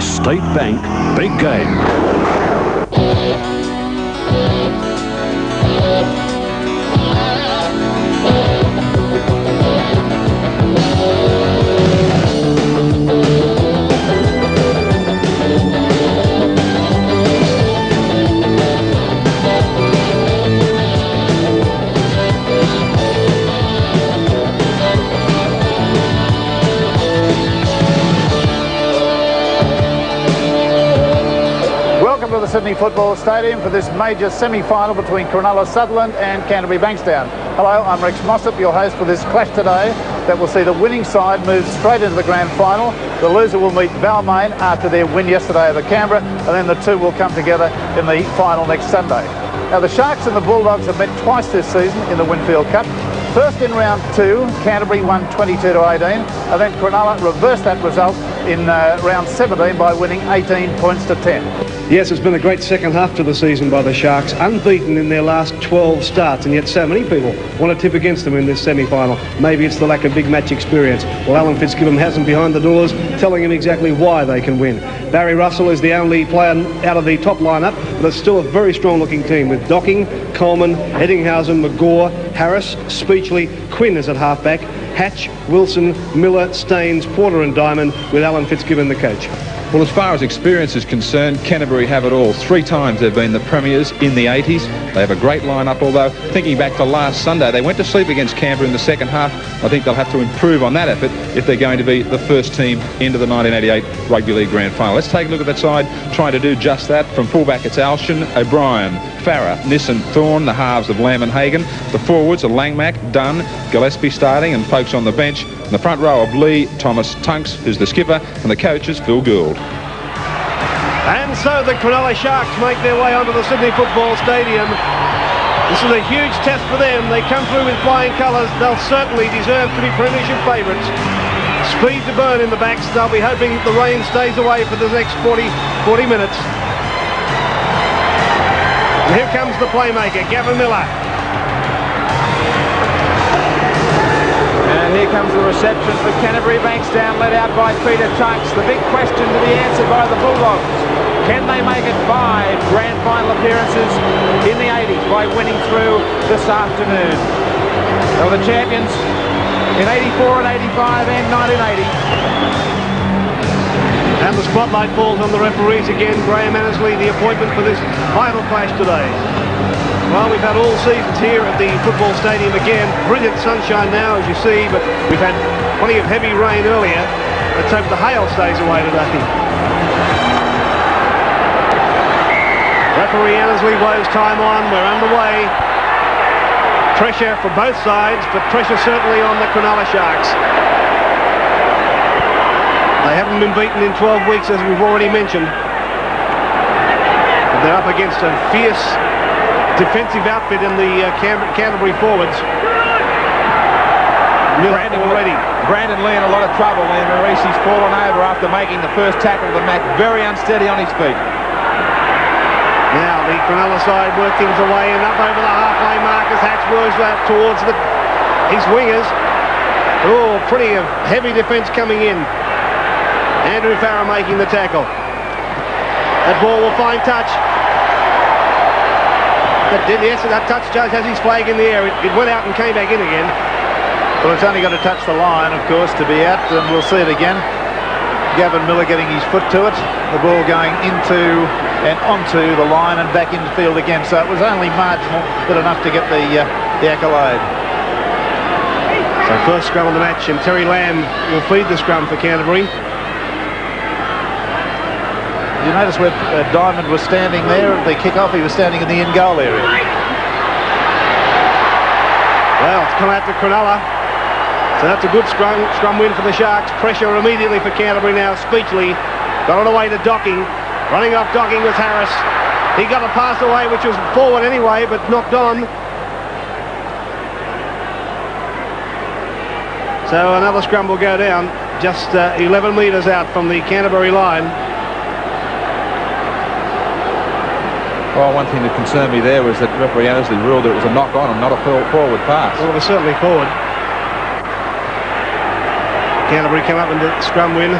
State Bank Big Game. To the Sydney Football Stadium for this major semi-final between Cronulla-Sutherland and Canterbury-Bankstown. Hello, I'm Rex Mossop, your host for this clash today that will see the winning side move straight into the grand final. The loser will meet Balmain after their win yesterday over Canberra, and then the two will come together in the final next Sunday. Now, the Sharks and the Bulldogs have met twice this season in the Winfield Cup. First in round 2, Canterbury won 22-18, and then Cronulla reversed that result in round 17 by winning 18 points to 10. Yes, it's been a great second half to the season by the Sharks, unbeaten in their last 12 starts, and yet so many people want to tip against them in this semi-final. Maybe it's the lack of big match experience. Well, Alan Fitzgibbon has them behind the doors, telling him exactly why they can win. Barry Russell is the only player out of the top lineup, but it's still a very strong-looking team with Docking, Coleman, Eddinghausen, McGaw, Harris, Speechley, Quinn is at halfback, Hatch, Wilson, Miller, Staines, Porter and Diamond, with Alan Fitzgibbon the coach. Well, as far as experience is concerned, Canterbury have it all. 3 times they've been the premiers in the 80s. They have a great lineup, although thinking back to last Sunday, they went to sleep against Canberra in the second half. I think they'll have to improve on that effort if they're going to be the first team into the 1988 Rugby League Grand Final. Let's take a look at that side, trying to do just that. From fullback, it's Alshan, O'Brien, Farah, Nissen, Thorne, the halves of Lamb and Hagan. The forwards are Langmack, Dunn, Gillespie starting, and folks on the bench. In the front row of Lee, Thomas, Tunks, who's the skipper, and the coach is Phil Gould. And so the Cronulla Sharks make their way onto the Sydney Football Stadium. This is a huge test for them. They come through with flying colours. They'll certainly deserve to be premiership favourites. Speed to burn in the backs. They'll be hoping the rain stays away for the next 40 minutes. And here comes the playmaker, Gavin Miller. And here comes the reception for Canterbury-Bankstown, led out by Peter Tunks. The big question to be answered by the Bulldogs. Can they make it 5 grand final appearances in the 80s by winning through this afternoon? They were the champions in 84 and 85 and 1980. And the spotlight falls on the referees again. Graeme Annesley, the appointment for this final clash today. Well, we've had all seasons here at the football stadium again. Brilliant sunshine now, as you see, but we've had plenty of heavy rain earlier. Let's hope the hail stays away today. Referee Annesley blows time on. We're underway. Pressure for both sides, but pressure certainly on the Cronulla Sharks. They haven't been beaten in 12 weeks, as we've already mentioned. But they're up against a fierce defensive outfit in the Canterbury forwards. Brandon Lee in a lot of trouble there. Maurice, he's fallen over after making the first tackle of the match. Very unsteady on his feet. Now the Cronulla side work things away and up over the halfway mark as Hatch works out towards his wingers. Oh, pretty heavy defence coming in. Andrew Farah making the tackle. That ball will find touch. Yes, that touch Judge has his flag in the air. It went out and came back in again. Well, it's only got to touch the line, of course, to be out, and we'll see it again. Gavin Miller getting his foot to it. The ball going into and onto the line and back into field again. So it was only marginal, but enough to get the accolade. So first scrum of the match, and Terry Lamb will feed the scrum for Canterbury. You notice where Diamond was standing there at the kickoff? He was standing in the in-goal area. Well, it's come out to Cronulla. So that's a good scrum win for the Sharks. Pressure immediately for Canterbury now. Speechley got it away to Docking. Running off Docking was Harris. He got a pass away, which was forward anyway, but knocked on. So another scrum will go down, just 11 metres out from the Canterbury line. Well, one thing that concerned me there was that referee Annesley ruled that it was a knock-on and not a forward pass. Well, it was certainly forward. Canterbury came up in the scrum win.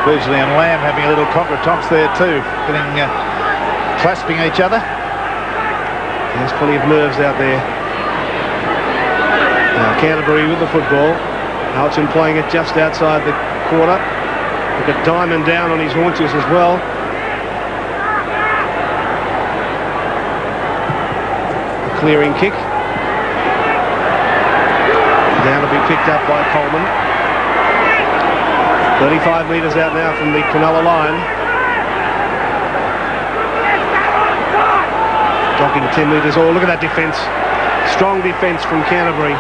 Beardsley and Lamb having a little contretemps there too, getting clasping each other. There's plenty of nerves out there. Now Canterbury with the football. Alchin playing it just outside the quarter. Look at Diamond down on his haunches as well. A clearing kick. Down to be picked up by Coleman. 35 metres out now from the Cronulla line. Docking 10 metres. Oh, look at that defence. Strong defence from Canterbury.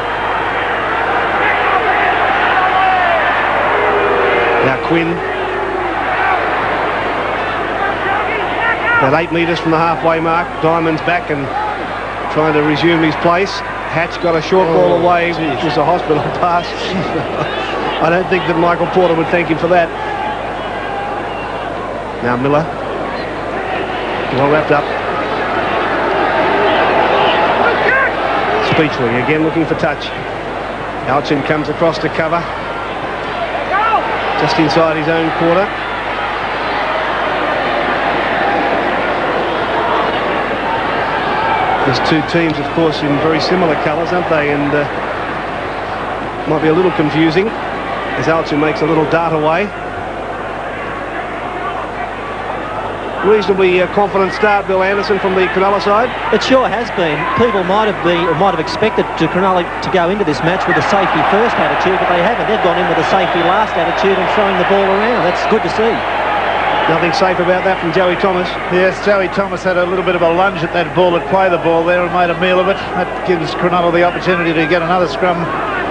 Now Quinn. About 8 metres from the halfway mark. Diamond's back and trying to resume his place. Hatch got a short ball away, which was a hospital pass. I don't think that Michael Porter would thank him for that. Now Miller. Well wrapped up. Speechley again looking for touch. Alchin comes across to cover. Just inside his own quarter. There's two teams, of course, in very similar colours, aren't they? And might be a little confusing as Alchin makes a little dart away. Reasonably confident start, Bill Anderson, from the Cronulla side. It sure has been. People might have expected Cronulla to go into this match with a safety first attitude, but they haven't. They've gone in with a safety last attitude and throwing the ball around. That's good to see. Nothing safe about that from Joey Thomas. Yes, Joey Thomas had a little bit of a lunge at that ball, at play the ball there and made a meal of it. That gives Cronulla the opportunity to get another scrum,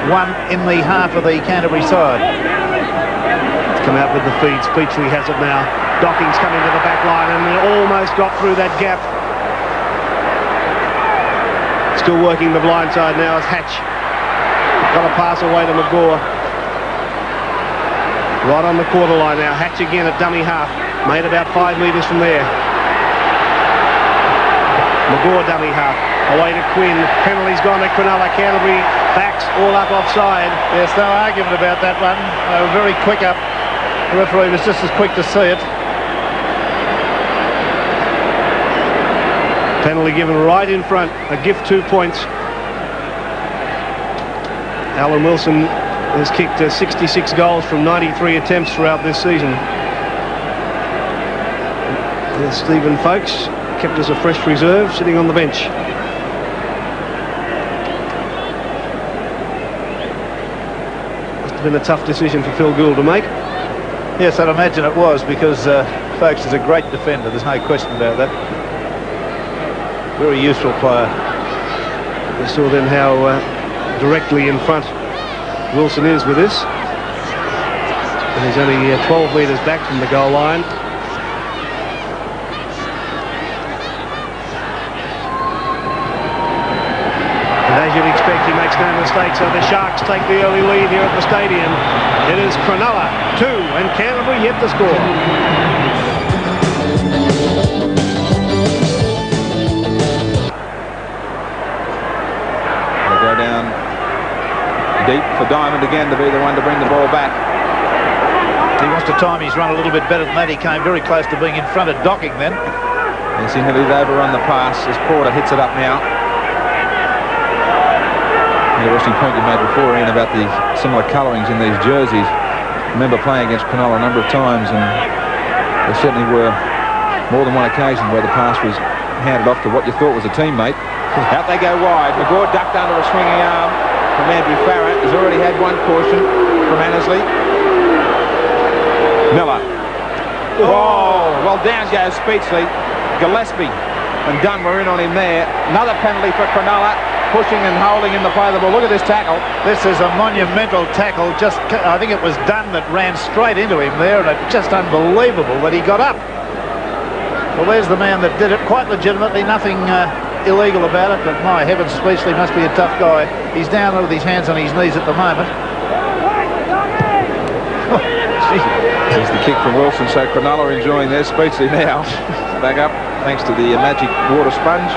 one in the half of the Canterbury side. It's come out with the feed. Speechley has it now. Docking's come into the back line and almost got through that gap. Still working the blind side now as Hatch. Got a pass away to McGaw. Right on the quarter line now. Hatch again at dummy half. Made about 5 metres from there. McGaw dummy half. Away to Quinn. Penalty's gone to Cronulla. Canterbury backs all up offside. Yes, no argument about that one. They were very quick up. The referee was just as quick to see it. Penalty given right in front. A gift 2 points. Alan Wilson has kicked 66 goals from 93 attempts throughout this season. There's Stephen Folkes, kept as a fresh reserve, sitting on the bench. Must have been a tough decision for Phil Gould to make. Yes, I'd imagine it was, because Folkes is a great defender. There's no question about that. Very useful player. We saw then how directly in front Wilson is with this. And he's only 12 metres back from the goal line. And as you'd expect, he makes no mistake, so the Sharks take the early lead here at the stadium. It is Cronulla 2 and Canterbury yet to score. They go down deep for Diamond again to be the one to bring the ball back. He wants to time his run a little bit better than that. He came very close to being in front of Docking then. Yes, he nearly overrun the pass as Porter hits it up now. The interesting point you made before, Ian, about the similar colourings in these jerseys. I remember playing against Cronulla a number of times, and there certainly were more than one occasion where the pass was handed off to what you thought was a teammate. Out they go wide. McGaw ducked under a swinging arm from Andrew Farrah. Has already had one caution from Annesley. Miller. Oh, well, down goes Speechley. Gillespie and Dunn were in on him there. Another penalty for Cronulla. Pushing and holding in the play of the ball. Look at this tackle. This is a monumental tackle. Just, I think it was Dunn that ran straight into him there, and it's just unbelievable that he got up. Well, there's the man that did it, quite legitimately. Nothing illegal about it, but my heavens, Speechley must be a tough guy. He's down with his hands on his knees at the moment. Here's the kick from Wilson, so Cronulla enjoying their Speechley now. Back up, thanks to the magic water sponge.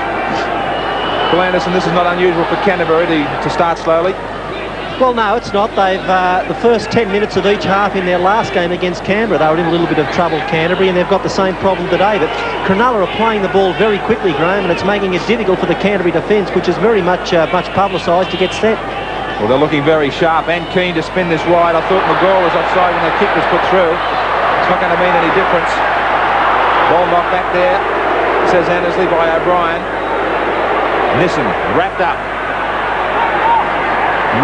Bill Anderson, this is not unusual for Canterbury to start slowly. Well, no, it's not. They've the first 10 minutes of each half in their last game against Canberra, they were in a little bit of trouble, Canterbury, and they've got the same problem today. But Cronulla are playing the ball very quickly, Graeme, and it's making it difficult for the Canterbury defence, which is very much publicised, to get set. Well, they're looking very sharp and keen to spin this wide. I thought Magore was offside when the kick was put through. It's not going to mean any difference. Ball knocked back there, says Annesley, by O'Brien. Nissen wrapped up.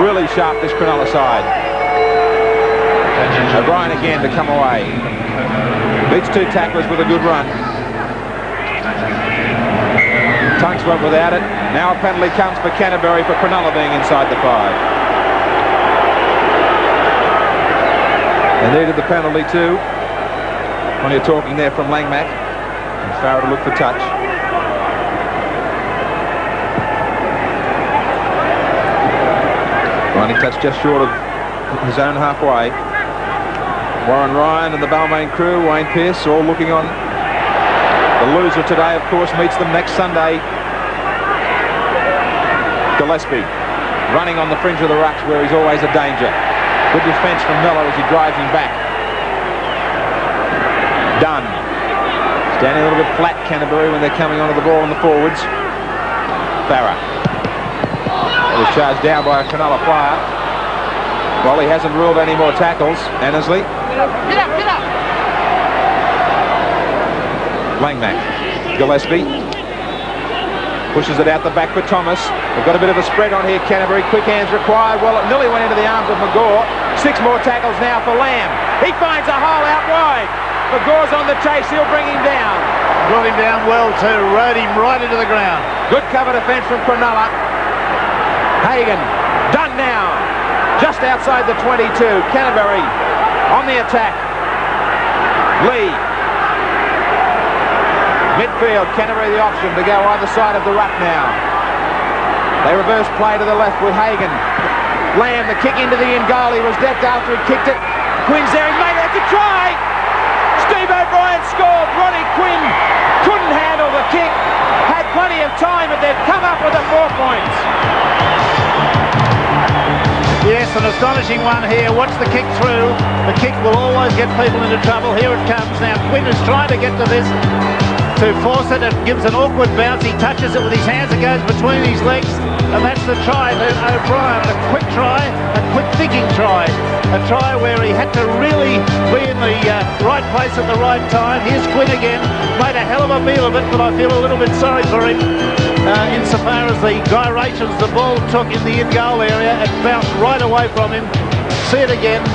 Really sharp, this Cronulla side. O'Brien again to come away. Beats 2 tacklers with a good run. Tunks went without it. Now a penalty comes for Canterbury for Cronulla being inside the 5. They needed the penalty too. When you're talking there from Langmack. And Farrell to look for touch. Running touch just short of his own halfway. Warren Ryan and the Balmain crew, Wayne Pearce, all looking on. The loser today, of course, meets them next Sunday. Gillespie running on the fringe of the rucks where he's always a danger. Good defence from Miller as he drives him back. Dunn. Standing a little bit flat, Canterbury, when they're coming onto the ball in the forwards. Farah. It was charged down by a Cronulla player. Well, he hasn't ruled any more tackles. Annesley. Get up. Langmack. Gillespie. Pushes it out the back for Thomas. They've got a bit of a spread on here, Canterbury. Quick hands required. Well, it nearly went into the arms of Magore. 6 more tackles now for Lamb. He finds a hole out wide. Magore's on the chase. He'll bring him down. Brought him down well too. Rode him right into the ground. Good cover defence from Cronulla. Hagan. Done now. Just outside the 22. Canterbury on the attack. Lee. Midfield, Canterbury the option to go either side of the ruck now. They reverse play to the left with Hagan. Lamb, the kick into the in goal. He was decked after he kicked it. Quinn's there, he made it. It's a try! Steve O'Brien scored. Ronnie Quinn couldn't handle the kick. Had plenty of time, but they'd come up with the 4 points. Yes, an astonishing one here. Watch the kick through. The kick will always get people into trouble. Here it comes now. Quinn is trying to get to this, to force it. It gives an awkward bounce. He touches it with his hands. It goes between his legs. And that's the try to O'Brien. A quick try, a quick thinking try. A try where he had to really be in the right place at the right time. Here's Quinn again. Made a hell of a meal of it, but I feel a little bit sorry for him. Insofar as the gyrations the ball took in the in-goal area, it bounced right away from him. See it again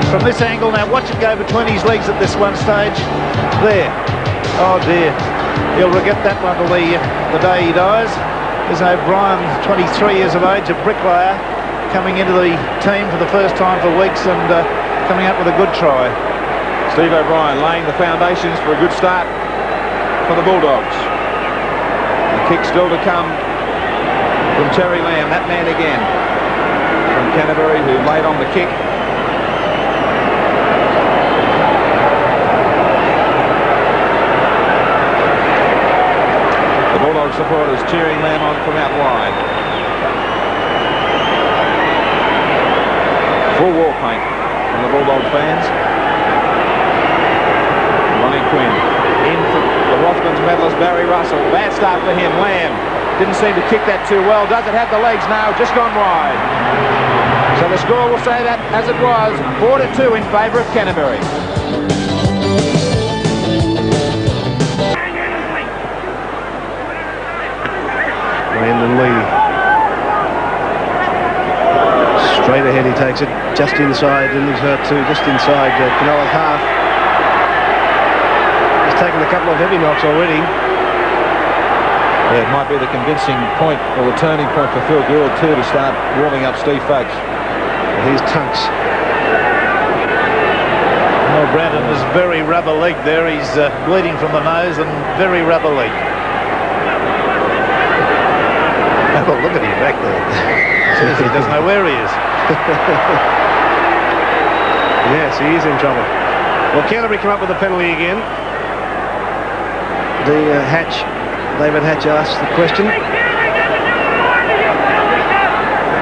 from this angle. Now watch it go between his legs at this one stage. There. Oh dear. He'll regret that one till the day he dies. There's O'Brien, 23 years of age, a bricklayer, coming into the team for the first time for weeks and coming up with a good try. Steve O'Brien laying the foundations for a good start for the Bulldogs. The kick still to come from Terry Lamb, that man again from Canterbury who laid on the kick. The Bulldog supporters cheering Lamb on from out wide. Full war paint from the Bulldog fans. Ronnie Quinn in for the Rothmans medalist Barry Russell. Bad start for him. Lamb didn't seem to kick that too well. Does it have the legs now? Just gone wide. So the score will say that as it was, 4-2 in favour of Canterbury. Brandon Lee. Straight ahead he takes it, just inside, and he's hurt too, just inside Cronulla's half. He's taken a couple of heavy knocks already. Yeah, it might be the convincing point, or the turning point for Phil Gould too, to start warming up Steve Fuggs. Here's Tunks. Oh, Brandon is very rubber-legged there. He's bleeding from the nose and very rubber-legged. Oh, look at him back there. Says he doesn't know where he is. Yes, he is in trouble. Well, Canterbury come up with a penalty again. The David Hatch asked the question.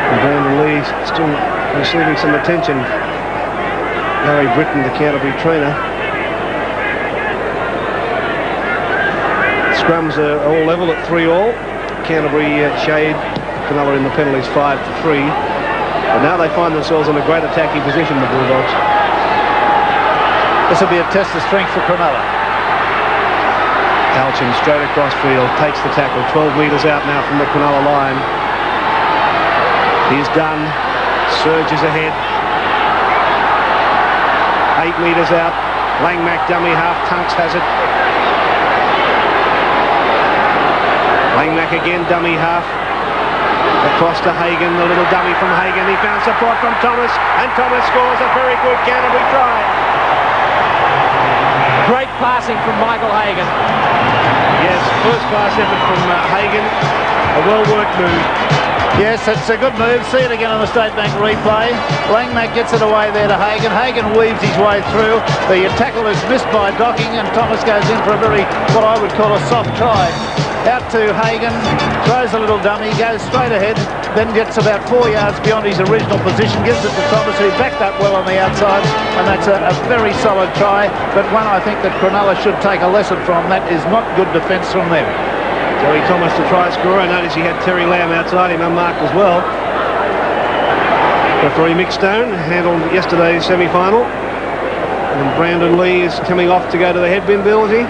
And Brandon Lee still receiving some attention. Larry Britton, the Canterbury trainer. Scrums are all level at 3-all. Canterbury shade, Cronulla in the penalties 5-3. But now they find themselves in a great attacking position, the Bulldogs. This will be a test of strength for Cronulla. Alchin straight across field, takes the tackle, 12 metres out now from the Cronulla line. He's done, surges ahead. 8 metres out, Langmack dummy half, Tunks has it. Langmack again, dummy half. Across to Hagan, the little dummy from Hagan. He found support from Thomas, and Thomas scores a very good Canterbury try. Great passing from Michael Hagan. Yes, first class effort from Hagan. A well-worked move. Yes, it's a good move. See it again on the State Bank replay. Langmack gets it away there to Hagan. Hagan weaves his way through. The tackle is missed by Docking, and Thomas goes in for a very, what I would call a soft try. Out to Hagan, throws a little dummy, goes straight ahead, then gets about 4 yards beyond his original position, gives it to Thomas, who backed up well on the outside, and that's a very solid try, but one I think that Cronulla should take a lesson from. That is not good defence from them. Terry Thomas, the try scorer. I noticed he had Terry Lamb outside him unmarked as well. Referee Mick Stone handled yesterday's semi-final. And Brandon Lee is coming off to go to the headbin, Bill, is he?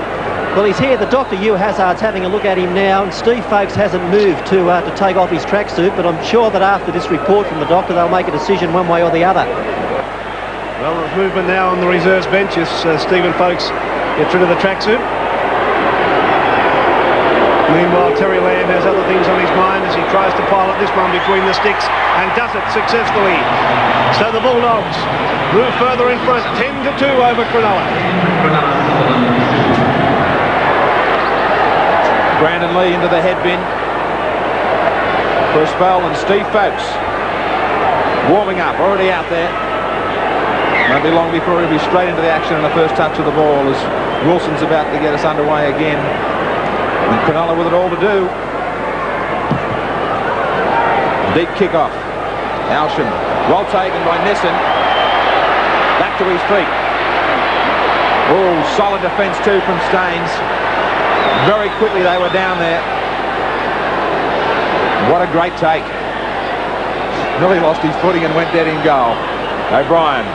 Well, he's here. The doctor, Hugh Hazard's having a look at him now, and Steve Folkes hasn't moved to take off his tracksuit, but I'm sure that after this report from the doctor, they'll make a decision one way or the other. Well, there's movement now on the reserves bench as Stephen Folkes gets rid of the tracksuit. Meanwhile, Terry Lamb has other things on his mind as he tries to pilot this one between the sticks and does it successfully. So the Bulldogs move further in front, 10-2 over Cronulla. Brandon Lee into the head bin for a spell, and Steve Folkes warming up, already out there. Won't be long before he'll be straight into the action in the first touch of the ball as Wilson's about to get us underway again. And Cronulla with it all to do. Deep kickoff. Alshan, well taken by Nissen. Back to his feet. Oh, solid defence too from Staines. Very quickly they were down there. What a great take. Nearly lost his footing and went dead in goal. O'Brien.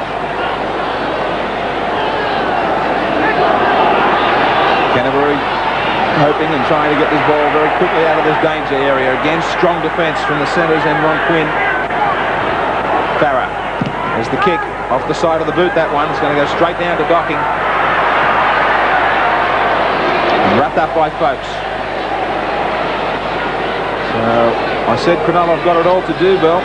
Canterbury hoping and trying to get this ball very quickly out of this danger area. Again, strong defence from the centres and Ron Quinn. Farah. There's the kick off the side of the boot, that one. It's going to go straight down to Docking. Wrapped up by Folkes. So I said Cronulla have got it all to do, Bill.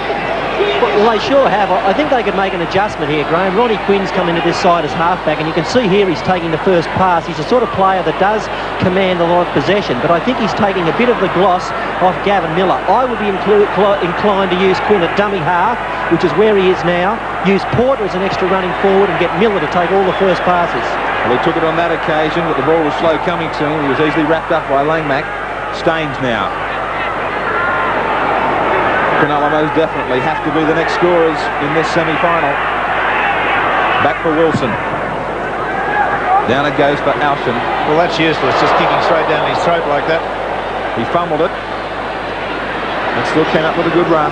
Well, they sure have. I think they could make an adjustment here, Graeme. Ronnie Quinn's come into this side as halfback, and you can see here he's taking the first pass. He's the sort of player that does command a lot of possession, but I think he's taking a bit of the gloss off Gavin Miller. I would be inclined to use Quinn at dummy half, which is where he is now, use Porter as an extra running forward, and get Miller to take all the first passes. Well, he took it on that occasion, but the ball was slow coming to him. He was easily wrapped up by Langmack. Staines now. Cronulla most definitely have to be the next scorers in this semi-final. Back for Wilson. Down it goes for Alshan. Well, that's useless, just kicking straight down his throat like that. He fumbled it, and still came up with a good run.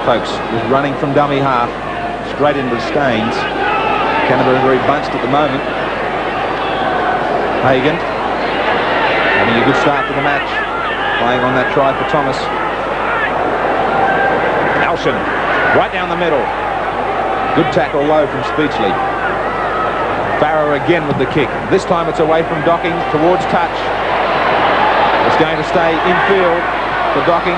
Folkes was running from dummy half, straight into Staines. Canterbury very bunched at the moment. Hagan having a good start to the match, playing on that try for Thomas. Alshan, right down the middle. Good tackle low from Speechley. Farah again with the kick. This time it's away from Docking towards touch. It's going to stay infield for Docking.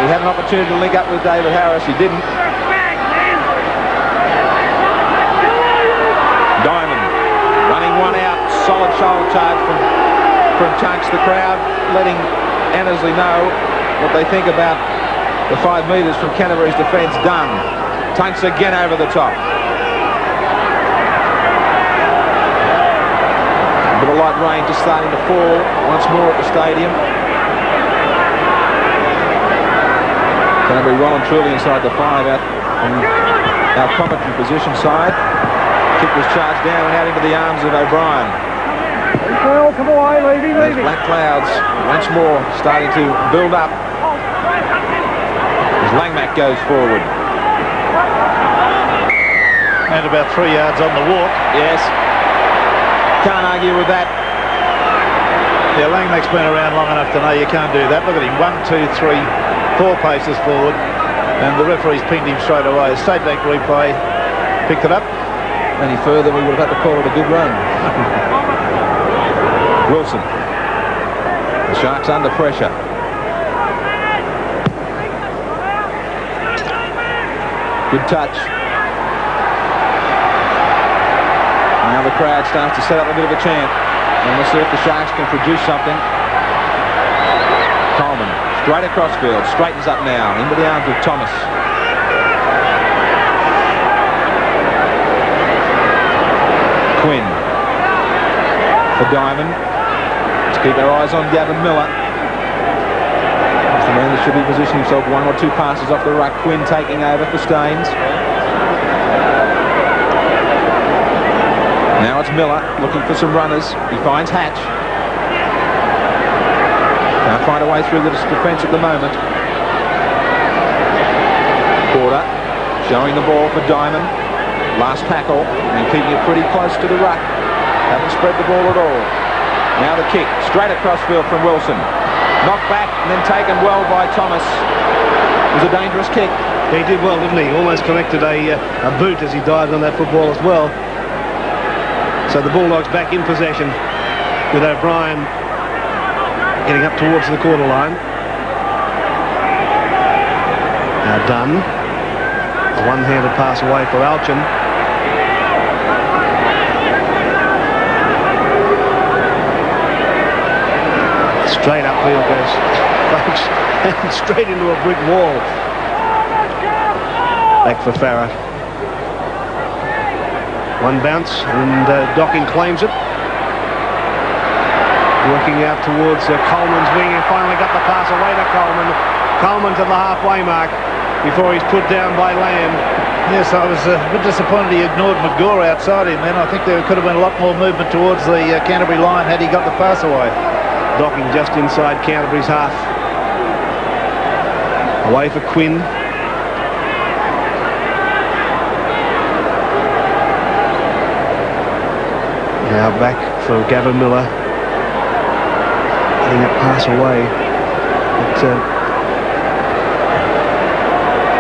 He had an opportunity to link up with David Harris. He didn't. Diamond running one out. Solid shoulder charge from Tunks. The crowd letting Annesley know what they think about the 5 metres from Canterbury's defence done. Tunks again over the top. A bit of light rain just starting to fall once more at the stadium. Canterbury well and truly inside the 5 out on our commentary position side. Kick was charged down and out into the arms of O'Brien. Come away, Levy, Those black clouds once more starting to build up as Langmack goes forward. And about 3 yards on the walk. Yes. Can't argue with that. Yeah, Langmack's been around long enough to know you can't do that. Look at him, 1, 2, 3, 4 paces forward, and the referee's pinged him straight away. State Bank replay picked it up. Any further, we would have had to call it a good run. Wilson. The Sharks under pressure. Good touch. Now the crowd starts to set up a bit of a chant. And we'll see if the Sharks can produce something. Coleman, straight across field, straightens up now, into the arms of Thomas. Quinn. For Diamond. Let's keep our eyes on Gavin Miller. He's the man that should be positioning himself 1 or 2 passes off the ruck. Quinn taking over for Staines. Now it's Miller looking for some runners. He finds Hatch. Can't find a way through the defence at the moment. Porter showing the ball for Diamond. Last tackle and keeping it pretty close to the ruck. Haven't spread the ball at all. Now the kick straight across field from Wilson. Knocked back and then taken well by Thomas. It was a dangerous kick. He did well, didn't he? Almost connected a boot as he dived on that football as well. So the Bulldogs back in possession with O'Brien getting up towards the quarter line. Now Dunn. A one-handed pass away for Alchin. Straight upfield goes folks, and straight into a brick wall. Back for Farah. One bounce and Docking claims it. Working out towards Coleman's wing and finally got the pass away to Coleman. Coleman to the halfway mark before he's put down by Lamb. Yes, I was a bit disappointed he ignored McGaw outside him then. I think there could have been a lot more movement towards the Canterbury line had he got the pass away. Docking just inside Canterbury's half. Away for Quinn. Now back for Gavin Miller. Getting that pass away. But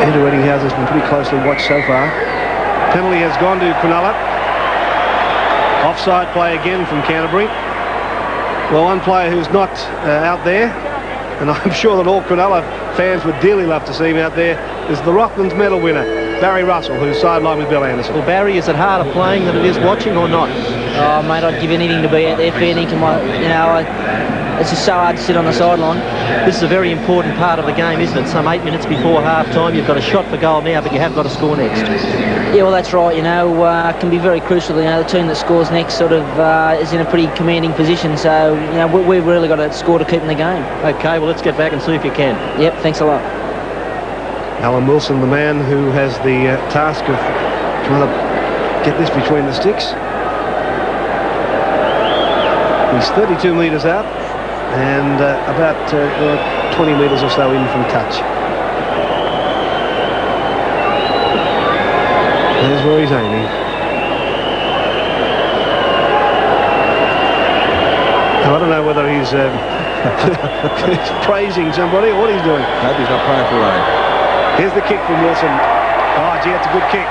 Andrew Eddinghouse has been pretty closely watched so far. Penalty has gone to Cronulla. Offside play again from Canterbury. Well, one player who's not out there, and I'm sure that all Cronulla fans would dearly love to see him out there, is the Rothmans medal winner, Barry Russell, who's sidelined with Bill Anderson. Well, Barry, is it harder playing than it is watching or not? Oh, mate, I'd give anything to be out there, fair dinkum. It's just so hard to sit on the sideline. This is a very important part of the game, isn't it? Some 8 minutes before half-time, you've got a shot for goal now, but you have got to score next. Yeah, well, that's right, it can be very crucial. The team that scores next sort of is in a pretty commanding position, so, we've really got to score to keep in the game. OK, well, let's get back and see if you can. Yep, thanks a lot. Alan Wilson, the man who has the task of trying to get this between the sticks. He's 32 metres out and about 20 metres or so in from touch. There's where he's aiming. Now, I don't know whether he's praising somebody or what he's doing. I hope he's not praying for rain. Here's the kick from Wilson. Oh, gee, it's a good kick.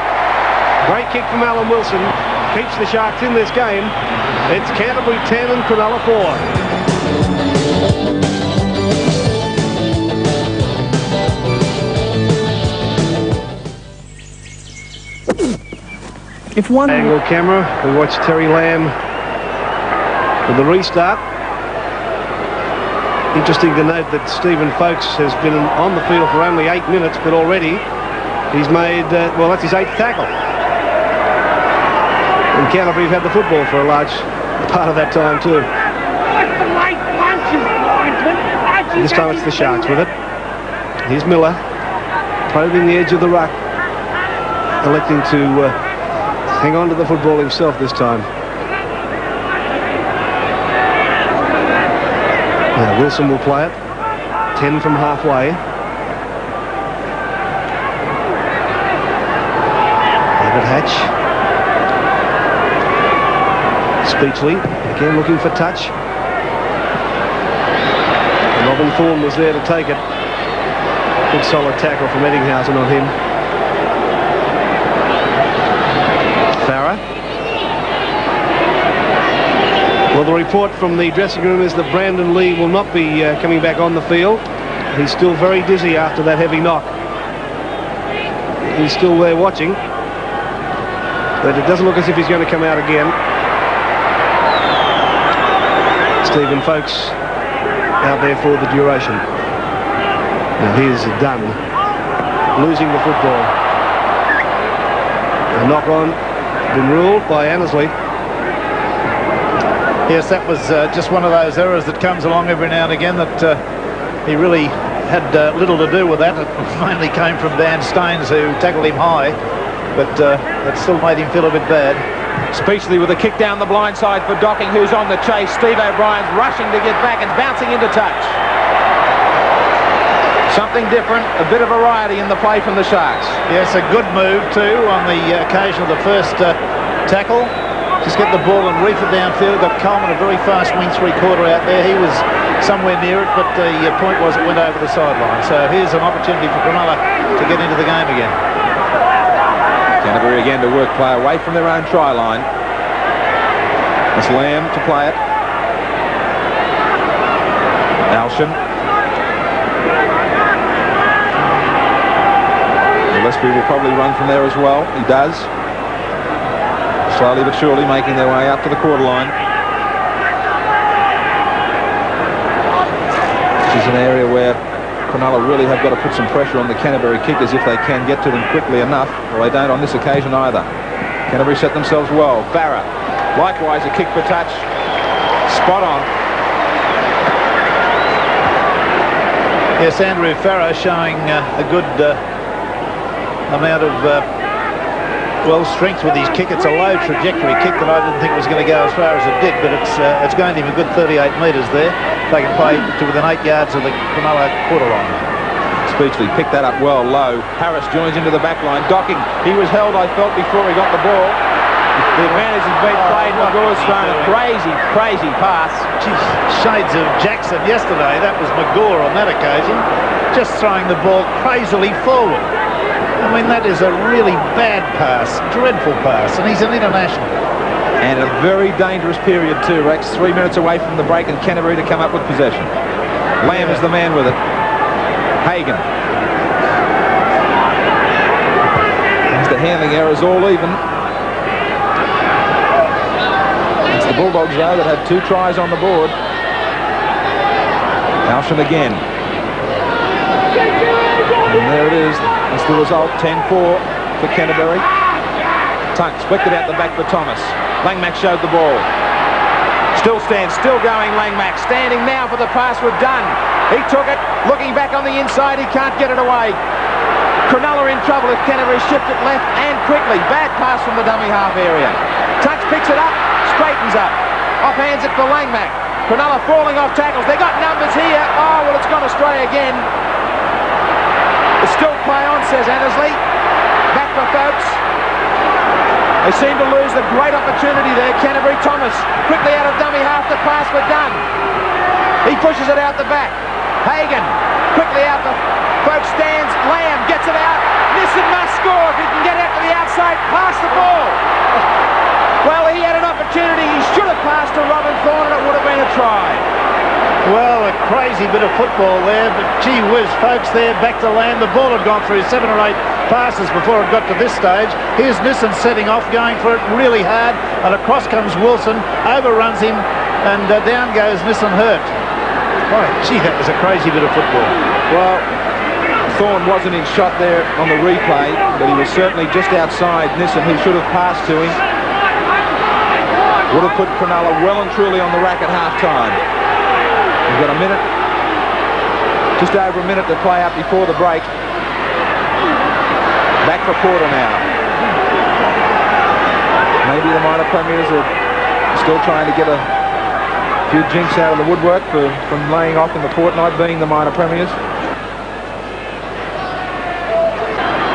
Great kick from Alan Wilson. Keeps the Sharks in this game. It's Canterbury 10 and Cronulla 4. If one Angle camera, we watch Terry Lamb with the restart. Interesting to note that Stephen Folkes has been on the field for only 8 minutes, but already he's made, well, that's his 8th tackle. And Canterbury have had the football for a large part of that time too. This time it's the Sharks with it. Here's Miller. probing the edge of the ruck, electing to hang on to the football himself this time. Now Wilson will play it. 10 from halfway. David Hatch. Speechley again looking for touch. And Robin Thorne was there to take it. Good solid tackle from Eddinghausen on him. Farah. Well, the report from the dressing room is that Brandon Lee will not be coming back on the field. He's still very dizzy after that heavy knock. He's still there watching, but it doesn't look as if he's going to come out again. Stephen Folkes out there for the duration. Now here's Dunn losing the football. A knock on been ruled by Annesley. Yes, that was just one of those errors that comes along every now and again that he really had little to do with that. It mainly came from Dan Staines, who tackled him high, but that still made him feel a bit bad. Speechley with a kick down the blind side for Docking, who's on the chase. Steve O'Brien's rushing to get back and bouncing into touch. Something different, a bit of variety in the play from the Sharks. Yes, a good move too on the occasion of the first tackle. Just get the ball and reef it downfield. Got Coleman, a very fast wing three-quarter out there. He was somewhere near it, but the point was it went over the sideline. So here's an opportunity for Cronulla to get into the game again. Canterbury again to work play away from their own try line. It's Lamb to play it. Alshan. Gillespie will probably run from there as well. He does. Slowly but surely making their way up to the quarter line. This is an area where Cronulla really have got to put some pressure on the Canterbury kickers if they can get to them quickly enough. Well, they don't on this occasion either. Canterbury set themselves well. Farah, likewise a kick for touch. Spot on. Yes, Andrew Farah showing a good amount of strength with his kick. It's a low trajectory kick that I didn't think was going to go as far as it did, but it's gained him a good 38 metres there. They can play to within 8 yards of the Cronulla quarter line. Speechley picked that up well low. Harris joins into the back line. Docking, he was held, I felt, before he got the ball. The advantage has been played. McGaw's thrown a crazy pass. Geez, shades of Jackson yesterday. That was McGaw on that occasion. Just throwing the ball crazily forward. I mean, that is a really bad pass, dreadful pass, and he's an international. And a very dangerous period too, Rex. 3 minutes away from the break and Canterbury to come up with possession. Lamb is the man with it. Hagan. It's the handling errors all even. It's the Bulldogs though that had 2 tries on the board. Alshan again. And there it is. That's the result, 10-4 for Canterbury. Tunks flicked it out the back for Thomas. Langmack showed the ball. Still stands, still going Langmack. Standing now for the pass with Dunn. He took it, looking back on the inside, he can't get it away. Cronulla in trouble if Canterbury shift it left and quickly. Bad pass from the dummy half area. Tunks picks it up, straightens up. Offhands it for Langmack. Cronulla falling off tackles. They got numbers here. Oh, well, it's gone astray again. It's still play on, says Annesley. Back for Folkes. They seem to lose the great opportunity there. Canterbury Thomas quickly out of dummy half to pass for Dunn. He pushes it out the back. Hagan quickly out the Folkes stands. Lamb gets it out. Nissen must score if he can get out to the outside. Pass the ball. Well, he had an opportunity. He should have passed to Robin Thorne and it would have been a try. Well, a crazy bit of football there, but gee whiz, Folkes there, back to Lamb. The ball had gone through 7 or 8 passes before it got to this stage. Here's Nissen setting off, going for it really hard, and across comes Wilson, overruns him, and down goes Nissen hurt. Oh, gee, that was a crazy bit of football. Well, Thorne wasn't in shot there on the replay, but he was certainly just outside Nissen, who should have passed to him. Would have put Cronulla well and truly on the rack at half-time. We've got a minute, just over a minute to play out before the break. Back for quarter now. Maybe the minor premiers are still trying to get a few jinx out of the woodwork from laying off in the fortnight being the minor premiers.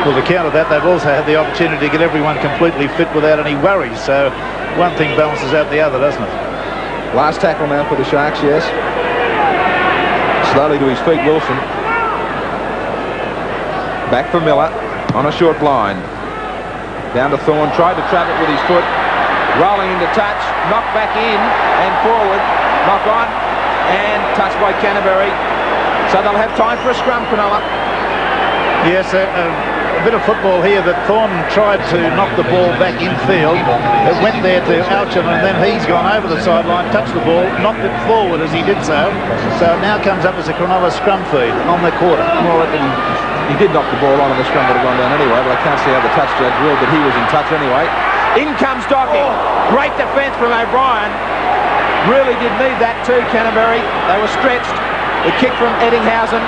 Well, to counter that, they've also had the opportunity to get everyone completely fit without any worries. So one thing balances out the other, doesn't it? Last tackle now for the Sharks, yes. Slowly to his feet, Wilson. Back for Miller on a short line. Down to Thorne, tried to trap it with his foot. Rolling into touch, knocked back in and forward. Knock on and touched by Canterbury. So they'll have time for a scrum, Cronulla. Yes, a bit of football here that Thorne tried to knock the ball back infield. It went there to Alchon and then he's gone over the sideline, touched the ball, knocked it forward as he did so. So it now comes up as a Cronulla scrum feed on the quarter. Well, he did knock the ball on and the scrum would have gone down anyway, but I can't see how the touch judge ruled that he was in touch anyway. In comes Docking. Great defence from O'Brien. Really did need that too, Canterbury. They were stretched. The kick from Eddinghausen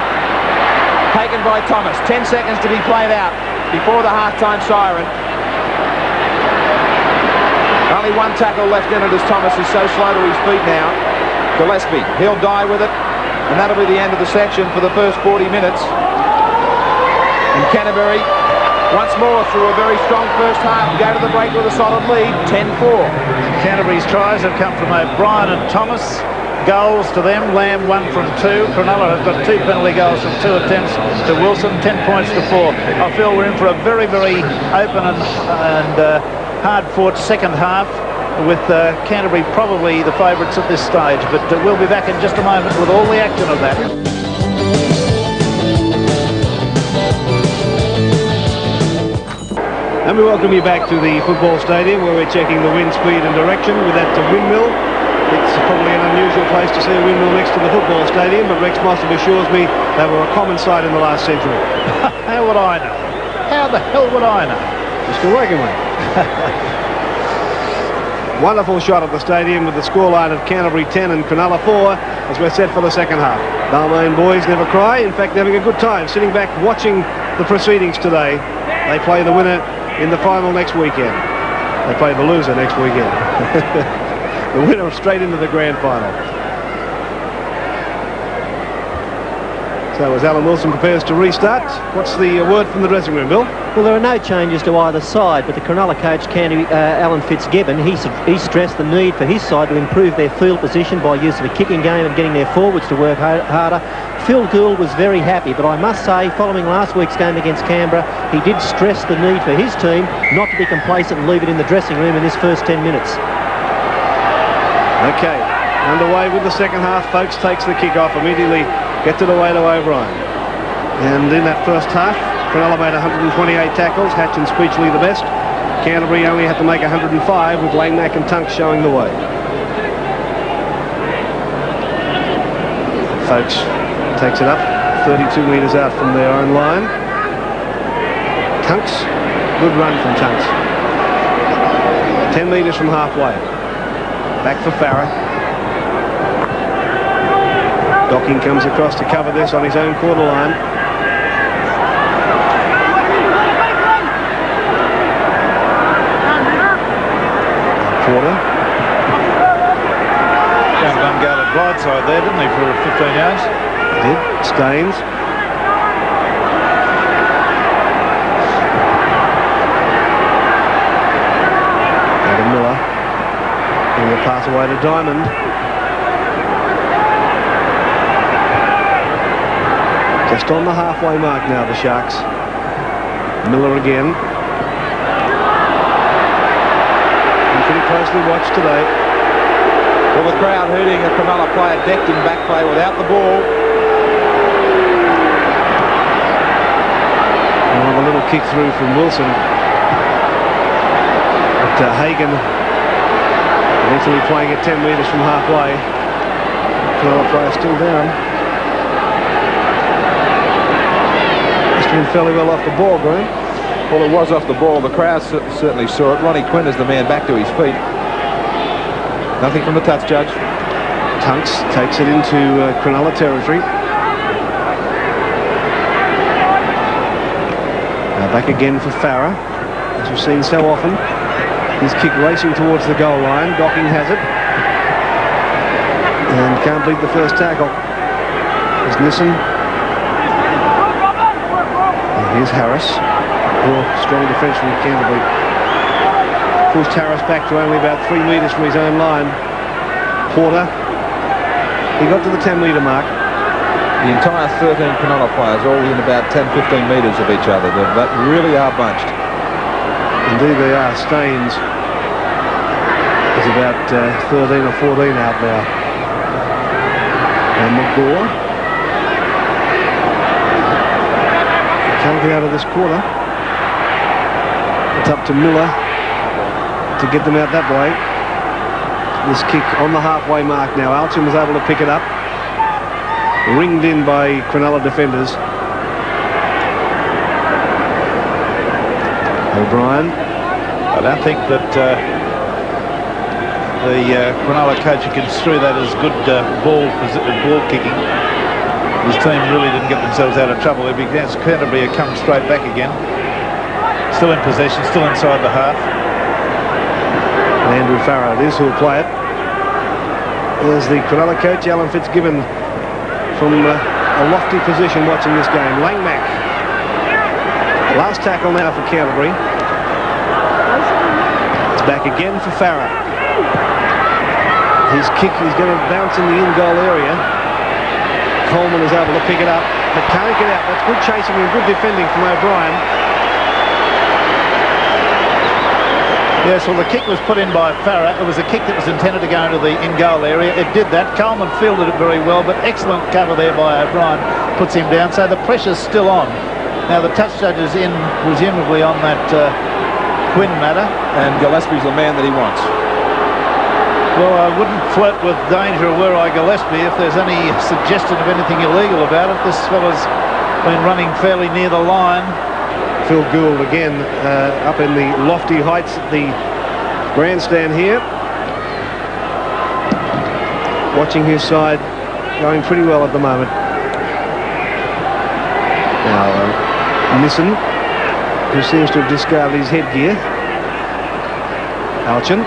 taken by Thomas. 10 seconds to be played out before the half-time siren. Only one tackle left in it as Thomas is so slow to his feet now. Gillespie, he'll die with it, and that'll be the end of the section for the first 40 minutes. And Canterbury, once more through a very strong first half, go to the break with a solid lead, 10-4. Canterbury's tries have come from O'Brien and Thomas. Goals to them, Lamb 1 from 2. Cronulla have got 2 penalty goals from 2 attempts to Wilson, 10 points to 4. I feel we're in for a very, very open and hard-fought second half with Canterbury probably the favourites at this stage. But we'll be back in just a moment with all the action of that. And we welcome you back to the football stadium where we're checking the wind speed and direction with that windmill. It's probably an unusual place to see a windmill next to the football stadium, but Rex Mossop assures me they were a common sight in the last century. How would I know? How the hell would I know? You're still working with it. Wonderful shot of the stadium with the scoreline of Canterbury 10 and Cronulla 4 as we're set for the second half. Balmain boys never cry. In fact, they're having a good time sitting back watching the proceedings today. They play the winner in the final next weekend. They play the loser next weekend. The winner straight into the grand final. So as Alan Wilson prepares to restart, what's the word from the dressing room, Bill? Well, there are no changes to either side, but the Cronulla coach, Alan Fitzgibbon, he stressed the need for his side to improve their field position by use of a kicking game and getting their forwards to work harder. Phil Gould was very happy, but I must say, following last week's game against Canberra, he did stress the need for his team not to be complacent and leave it in the dressing room in this first 10 minutes. Okay, underway with the second half. Folks takes the kick-off, immediately gets it away to O'Brien. And in that first half, Cronulla made 128 tackles, Hatch and Speechley the best. Canterbury only had to make 105 with Langmack and Tunks showing the way. Folks takes it up, 32 metres out from their own line. Tunks, good run from Tunks. 10 metres from halfway. Back for Farah. Docking comes across to cover this on his own quarter line. Porter. Found an unguarded blindside there, didn't he, for 15 yards? He did. Staines. Adam Miller. And the pass away to Diamond. Just on the halfway mark now, the Sharks. Miller again. And pretty closely watched today. Well, the crowd hooting a Cronulla player decked in back play without the ball. Oh, a little kick through from Wilson. But Hagan eventually playing at 10 metres from halfway. Cronulla player still down. Must have been fairly well off the ball, Graeme. Well, it was off the ball. The crowd certainly saw it. Ronnie Quinn is the man back to his feet. Nothing from the touch judge. Tunks takes it into Cronulla territory. Now back again for Farah, as we've seen so often. His kick racing towards the goal line. Docking has it. And can't beat the first tackle. There's Nissen. And here's Harris. Strong defence from Canterbury. Pushed Harris back to only about 3 metres from his own line. Porter. He got to the 10-metre mark. The entire 13 Cronulla players all within about 10-15 metres of each other. They really are bunched. Indeed they are. Staines is about 13 or 14 out now. And McGaw can't get out of this quarter. It's up to Miller to get them out that way. This kick on the halfway mark now. Alchin was able to pick it up. Ringed in by Cronulla defenders. O'Brien. I don't think that the Cronulla coach can construe that as good ball kicking. His team really didn't get themselves out of trouble. Against Canterbury, come straight back again. Still in possession, still inside the half. And Andrew Farrow it is who will play it. There's the Cronulla coach, Alan Fitzgibbon, from a lofty position watching this game. Langmack. Last tackle now for Canterbury. It's back again for Farah. His kick is going to bounce in the in-goal area. Coleman is able to pick it up, but can't get out. That's good chasing and good defending from O'Brien. Yes, well, the kick was put in by Farah. It was a kick that was intended to go into the in-goal area. It did that. Coleman fielded it very well, but excellent cover there by O'Brien. Puts him down, so the pressure's still on. Now, the touch judge is in, presumably, on that Quinn matter. And Gillespie's the man that he wants. Well, I wouldn't flirt with danger were I Gillespie if there's any suggestion of anything illegal about it. This fella's been running fairly near the line. Phil Gould again up in the lofty heights at the grandstand here. Watching his side going pretty well at the moment. Now Nissen, who seems to have discarded his headgear. Alchin.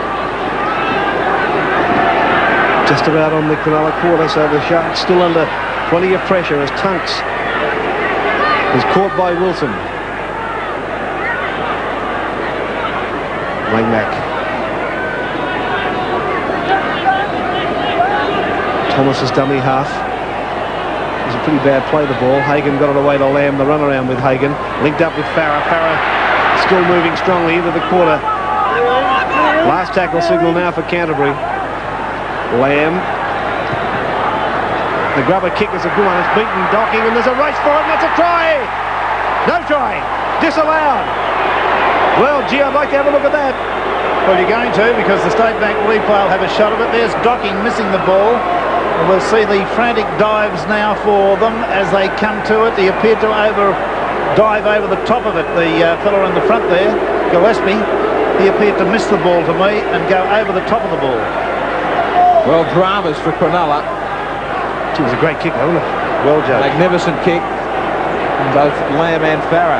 Just about on the Cronulla quarter, so the Sharks still under plenty of pressure as Tunks is caught by Wilson. Langmack. Thomas's dummy half. It was a pretty bad play, the ball. Hagan got it away to Lamb, the run around with Hagan. Linked up with Farah. Farah still moving strongly into the quarter. Last tackle signal now for Canterbury. Lamb. The grubber kick is a good one. It's beaten Docking and there's a race for it and that's a try! No try! Disallowed! Well, gee, I'd like to have a look at that. Well, you're going to, because the State Bank replay will have a shot of it. There's Docking missing the ball. And we'll see the frantic dives now for them as they come to it. He appeared to dive over the top of it, the fellow in the front there, Gillespie. He appeared to miss the ball to me and go over the top of the ball. Well, dramas for Cronulla. It was a great kick, wasn't it? Well judged. Magnificent kick from both Lamb and Farah.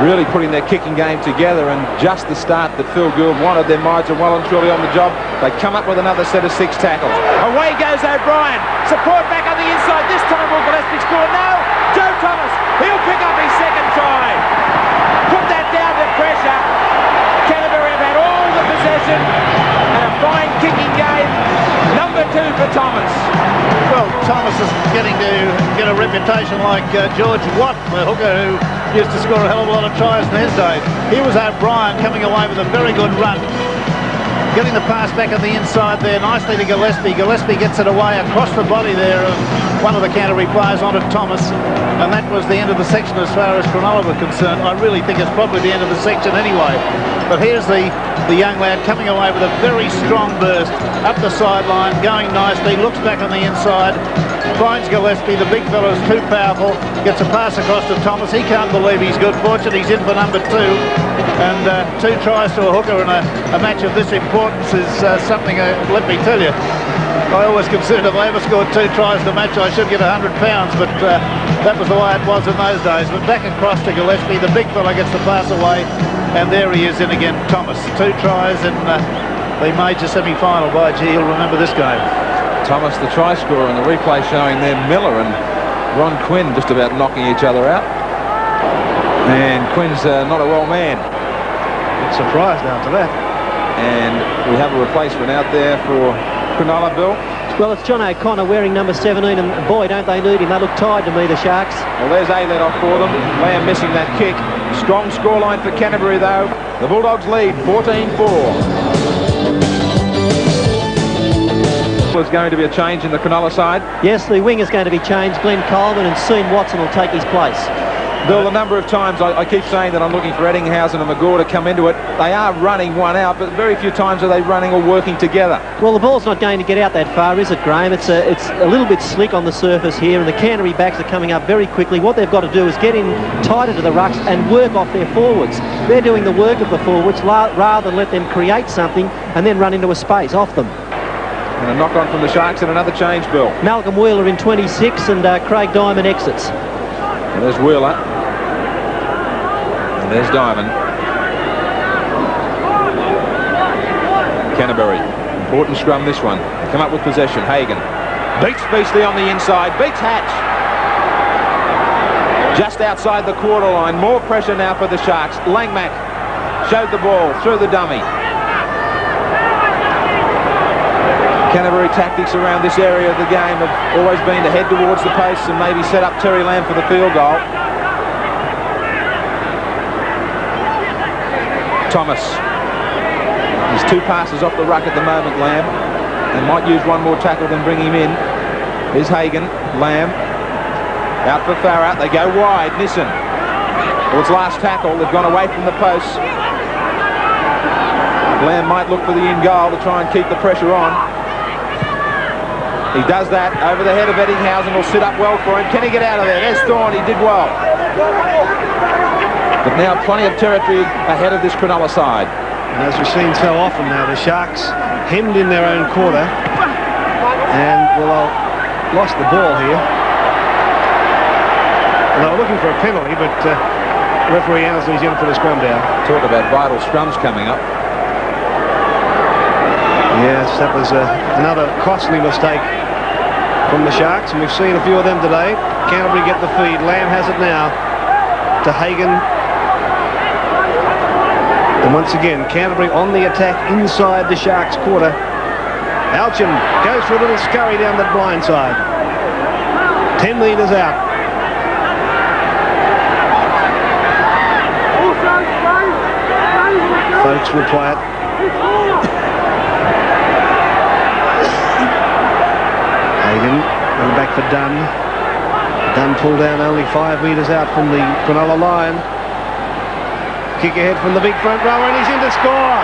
Really putting their kicking game together, and just the start that Phil Gould wanted. Their minds are well and truly on the job. They come up with another set of 6 tackles. Away goes O'Brien. Support back on the inside. This time will Gillespie score? No! Joe Thomas. He'll pick up his second try. Put that down to pressure. Canterbury have had all the possession and a fine kicking game. Number 2 for Thomas. Well, Thomas is getting to get a reputation like George Watt, the hooker who used to score a hell of a lot of tries in his day. Here was O'Brien coming away with a very good run. Getting the pass back on the inside there nicely to Gillespie. Gillespie gets it away across the body there of one of the Canterbury players onto Thomas. And that was the end of the section as far as Cronulla were concerned. I really think it's probably the end of the section anyway. But here's the young lad coming away with a very strong burst up the sideline, going nicely, looks back on the inside, finds Gillespie. The big fellow's too powerful, gets a pass across to Thomas. He can't believe he's good fortune. He's in for number 2. And 2 tries to a hooker in a match of this importance is something, let me tell you. I always considered if I ever scored 2 tries in a match, I should get £100, but that was the way it was in those days. But back across to Gillespie, the big fella gets the pass away, and there he is in again, Thomas. 2 tries in the major semi-final. By gee, you'll remember this game. Thomas, the try scorer, and the replay showing there Miller and Ron Quinn just about knocking each other out. And Quinn's not a well man. Surprised after that. And we have a replacement out there for Cronulla, Bill. Well, it's John O'Connor wearing number 17, and boy, don't they need him. They look tired to me, the Sharks. Well, there's a let-off for them. Lamb missing that kick. Strong scoreline for Canterbury, though. The Bulldogs lead 14-4. There's going to be a change in the Cronulla side. Yes, the wing is going to be changed. Glenn Coleman and Sean Watson will take his place. Bill, the number of times I keep saying that I'm looking for Eddinghausen and McGaw to come into it. They are running one out, but very few times are they running or working together. Well, the ball's not going to get out that far, is it, Graeme? It's a little bit slick on the surface here, and the Canterbury backs are coming up very quickly. What they've got to do is get in tighter to the rucks and work off their forwards. They're doing the work of the forwards rather than let them create something and then run into a space off them. And a knock-on from the Sharks and another change, Bill. Malcolm Wheeler in 26 and Craig Diamond exits. And there's Wheeler. And there's Diamond. Canterbury. Important scrum, this one. Come up with possession. Hagan. Beats Beastly on the inside. Beats Hatch. Just outside the quarter line. More pressure now for the Sharks. Langmack showed the ball through the dummy. Canterbury tactics around this area of the game have always been to head towards the posts and maybe set up Terry Lamb for the field goal. Thomas. He's 2 passes off the ruck at the moment, Lamb. They might use one more tackle than bring him in. Here's Hagan. Lamb. Out for Farah. They go wide. Nissen. Well, it's last tackle. They've gone away from the posts. Lamb might look for the in goal to try and keep the pressure on. He does that over the head of Eddinghausen. Will sit up well for him. Can he get out of there? There's Thorne. He did well. But now plenty of territory ahead of this Cronulla side. And as we've seen so often now, the Sharks hemmed in their own quarter. And, well, lost the ball here. And they were looking for a penalty, but referee Annesley's in for the scrum down. Talk about vital scrums coming up. Yes, that was another costly mistake from the Sharks, and we've seen a few of them today. Canterbury get the feed. Lamb has it now to Hagan. And once again, Canterbury on the attack inside the Sharks' quarter. Alchin goes for a little scurry down the blind side. 10 metres out. Folks will play it. Hagan going back for Dunn. Dunn pulled down only 5 metres out from the Cronulla line. Kick ahead from the big front rower, and he's in to score.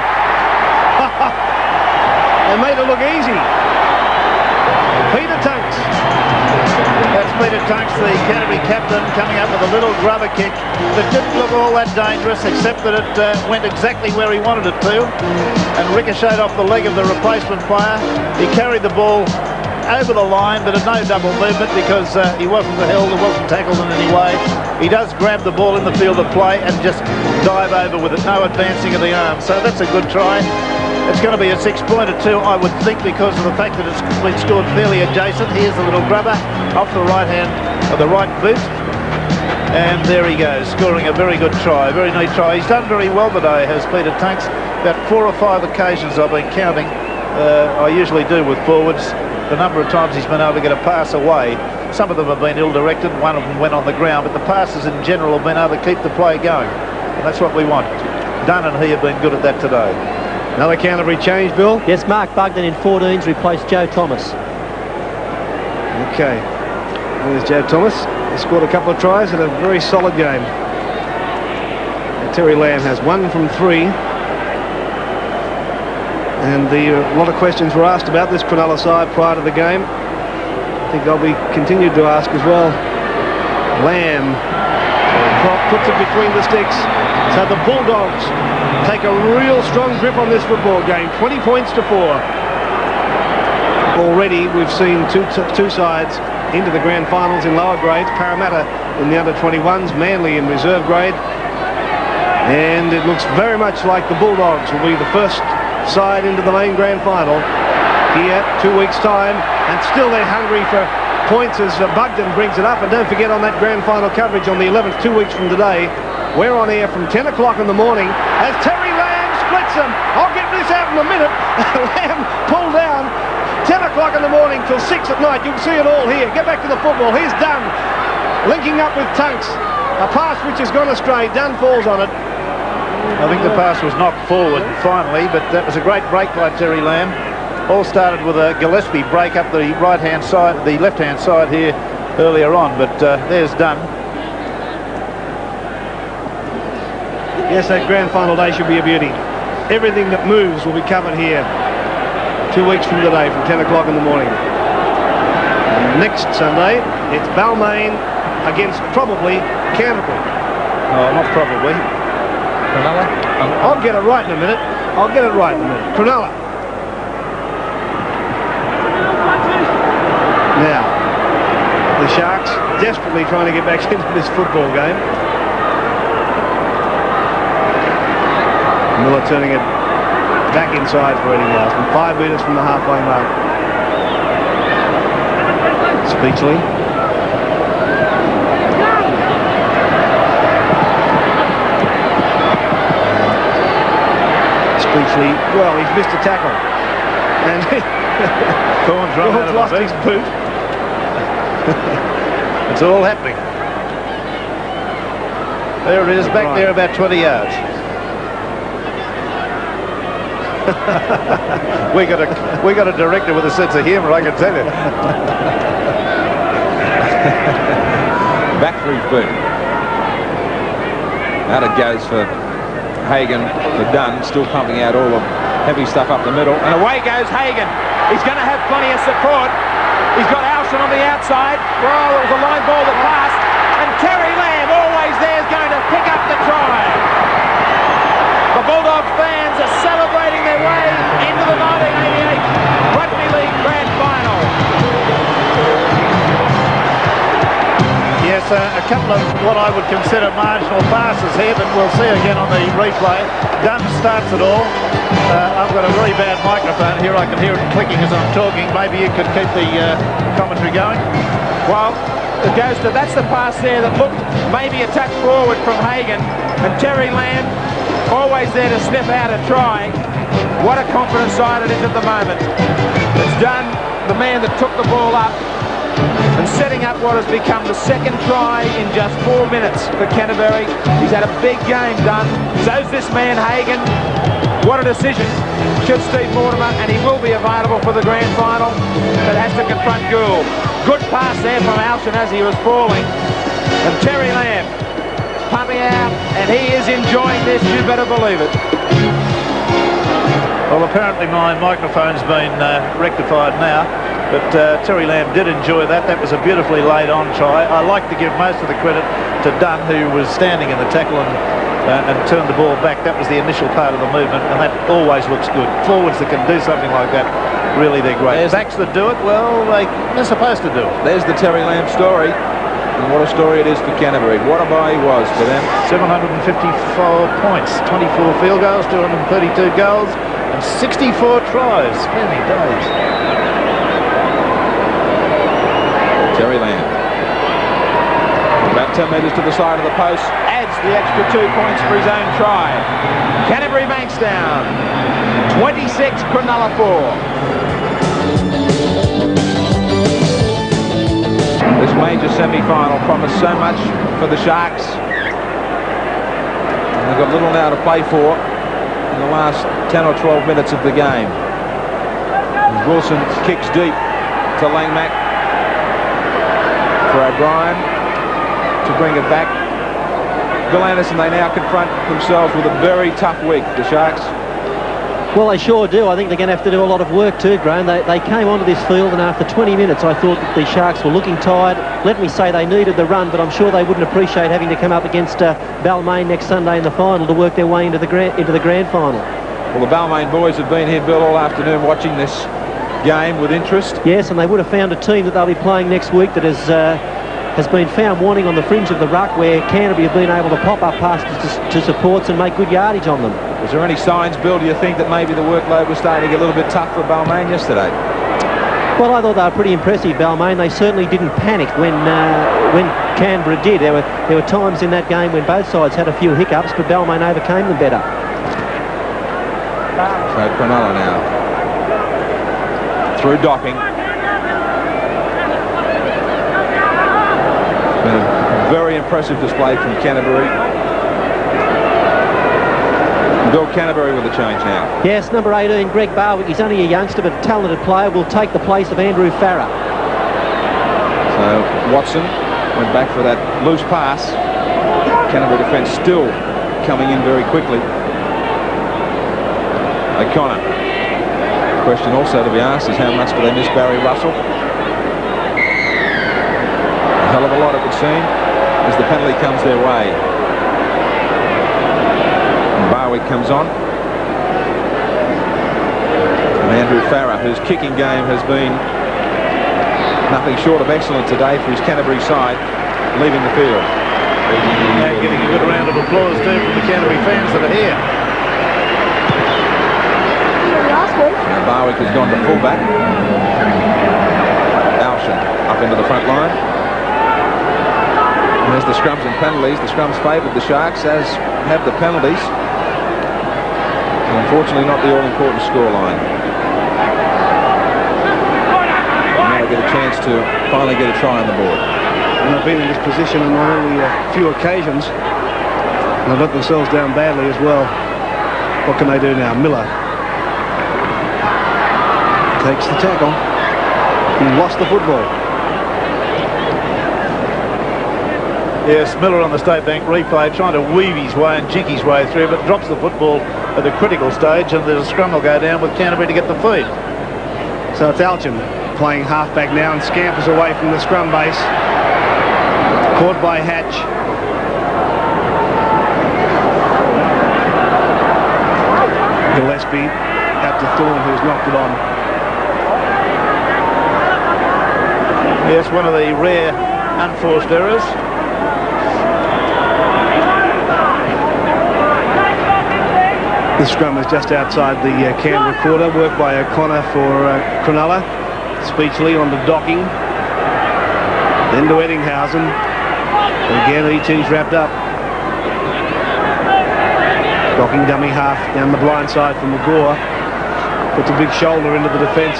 They made it look easy. Peter Tunks. That's Peter Tunks, the Canterbury captain, coming up with a little grubber kick that didn't look all that dangerous, except that it went exactly where he wanted it to and ricocheted off the leg of the replacement player. He carried the ball over the line, but at no double movement because he wasn't held, he wasn't tackled in any way. He does grab the ball in the field of play and just dive over with it, no advancing of the arm. So that's a good try. It's going to be a 6-pointer too, I would think, because of the fact that it's been scored fairly adjacent. Here's the little grubber off the right hand of the right boot. And there he goes, scoring a very good try, a very neat try. He's done very well today, has Peter Tunks. About 4 or 5 occasions I've been counting. I usually do with forwards. The number of times he's been able to get a pass away. Some of them have been ill-directed, one of them went on the ground, but the passes in general have been able to keep the play going. And that's what we want. Dunn and he have been good at that today. Another Canterbury change, Bill? Yes, Mark Bugden in 14's replaced Joe Thomas. Okay. There's Joe Thomas. He scored a couple of tries in a very solid game. And Terry Lamb has 1 from 3. And a lot of questions were asked about this Cronulla side prior to the game. I think they'll be continued to ask as well. Lamb puts it between the sticks. So the Bulldogs take a real strong grip on this football game. 20 points to 4. Already we've seen two sides into the grand finals in lower grades. Parramatta in the under-21s, Manly in reserve grade. And it looks very much like the Bulldogs will be the first side into the main grand final here 2 weeks' time. And still they're hungry for points as Bugden brings it up. And don't forget, on that grand final coverage on the 11th, 2 weeks from today, we're on air from 10 o'clock in the morning as Terry Lamb splits them. I'll get this out in a minute. Lamb pulled down 10 o'clock in the morning till 6 at night. You'll see it all here. Get back to the football. He's Dunn linking up with Tunks. A pass which has gone astray. Dunn falls on it. I think the pass was knocked forward finally, but that was a great break by Terry Lamb. All started with a Gillespie break up the right-hand side, the left-hand side here earlier on, but there's Dunn. Yes, that grand final day should be a beauty. Everything that moves will be covered here 2 weeks from today, from 10 o'clock in the morning. And next Sunday, it's Balmain against probably Canterbury. Oh, not probably. Cronulla? I'll get it right in a minute. Cronulla. Now, the Sharks desperately trying to get back into this football game. Miller turning it back inside for Eddie Larson. 5 metres from the halfway mark. Speechley. Well, he's missed a tackle. And Thorne's lost his boot. It's all happening. There it is, back there about 20 yards. we got a director with a sense of humour, I can tell you. Back for his boot. Out it goes for Hagan, for Dunn, still pumping out all the heavy stuff up the middle. And away goes Hagan. He's going to have plenty of support. He's got Alston on the outside. Well, it was a line ball that passed. And Terry Lamb, always there, is going to pick up the try. The Bulldogs fans are celebrating their way into the 1988 Rugby League Grand Final. Yes, a couple of what I would consider marginal passes here, but we'll see again on the replay. Dunn starts it all. I've got a very bad microphone here. I can hear it clicking as I'm talking. Maybe you could keep the commentary going. Well, it goes to, that's the pass there that looked maybe a touch forward from Hagan. And Terry Lamb, always there to sniff out a try. What a confident side it is at the moment. It's Dunn, the man that took the ball up, and setting up what has become the second try in just 4 minutes for Canterbury. He's had a big game done. So's this man Hagan. What a decision. Should Steve Mortimer, and he will be available for the grand final, but has to confront Gould. Good pass there from Alston as he was falling. And Terry Lamb pumping out, and he is enjoying this, you better believe it. Well, apparently my microphone's been rectified now. But Terry Lamb did enjoy that. That was a beautifully laid on try. I like to give most of the credit to Dunn, who was standing in the tackle and turned the ball back. That was the initial part of the movement, and that always looks good. Forwards that can do something like that, really, they're great. Backs that do it, well, they're supposed to do it. There's the Terry Lamb story. And what a story it is for Canterbury. What a buy he was for them. 754 points, 24 field goals, 232 goals, and 64 tries. How many days? Terry Lamb. About 10 metres to the side of the post. Adds the extra 2 points for his own try. Canterbury-Bankstown 26, Cronulla 4. This major semi-final promised so much for the Sharks. And they've got little now to play for in the last 10 or 12 minutes of the game. As Wilson kicks deep to Langmack. For O'Brien to bring it back. Bill Anderson, they now confront themselves with a very tough week, the Sharks. Well, they sure do. I think they're going to have to do a lot of work too, Graeme. They came onto this field, and after 20 minutes I thought that the Sharks were looking tired. Let me say they needed the run, but I'm sure they wouldn't appreciate having to come up against Balmain next Sunday in the final to work their way into the grand final. Well, the Balmain boys have been here, Bill, all afternoon watching this game with interest. Yes, and they would have found a team that they'll be playing next week that has been found wanting on the fringe of the ruck, where Canterbury have been able to pop up passes to supports and make good yardage on them. Was there any signs, Bill, do you think, that maybe the workload was starting to get a little bit tough for Balmain yesterday? Well, I thought they were pretty impressive, Balmain. They certainly didn't panic when Canberra did. There were times in that game when both sides had a few hiccups, but Balmain overcame them better. So Cronulla now through Docking. It's been a very impressive display from Canterbury. Bill, Canterbury with a change now. Yes, number 18, Greg Barwick. He's only a youngster, but a talented player. Will take the place of Andrew Farah. So Watson went back for that loose pass. Canterbury defence still coming in very quickly. O'Connor. The question also to be asked is how much do they miss Barry Russell? A hell of a lot, it would seem, as the penalty comes their way. Barwick comes on. And Andrew Farah, whose kicking game has been nothing short of excellent today for his Canterbury side, leaving the field. And getting a good round of applause too from the Canterbury fans that are here. Now Barwick has gone to fullback. Alshan up into the front line. And there's the scrums and penalties. The scrums favoured the Sharks, as have the penalties. Unfortunately, not the all-important scoreline. Now they get a chance to finally get a try on the board. And they've been in this position on only a few occasions. And they've let themselves down badly as well. What can they do now? Miller takes the tackle. He lost the football. Yes, Miller on the State Bank replay, trying to weave his way and jink his way through, but drops the football at a critical stage, and there's a scrum will go down with Canterbury to get the feed. So it's Alchin playing halfback now and scampers away from the scrum base. Caught by Hatch. Gillespie out to Thorne, who's knocked it on. Yes, one of the rare unforced errors. The scrum is just outside the Canberra quarter, worked by O'Connor for Cronulla. Speechley on to Docking. Then to Eddinghausen. And again, ET's wrapped up. Docking dummy half down the blind side from Magore. Puts a big shoulder into the defence.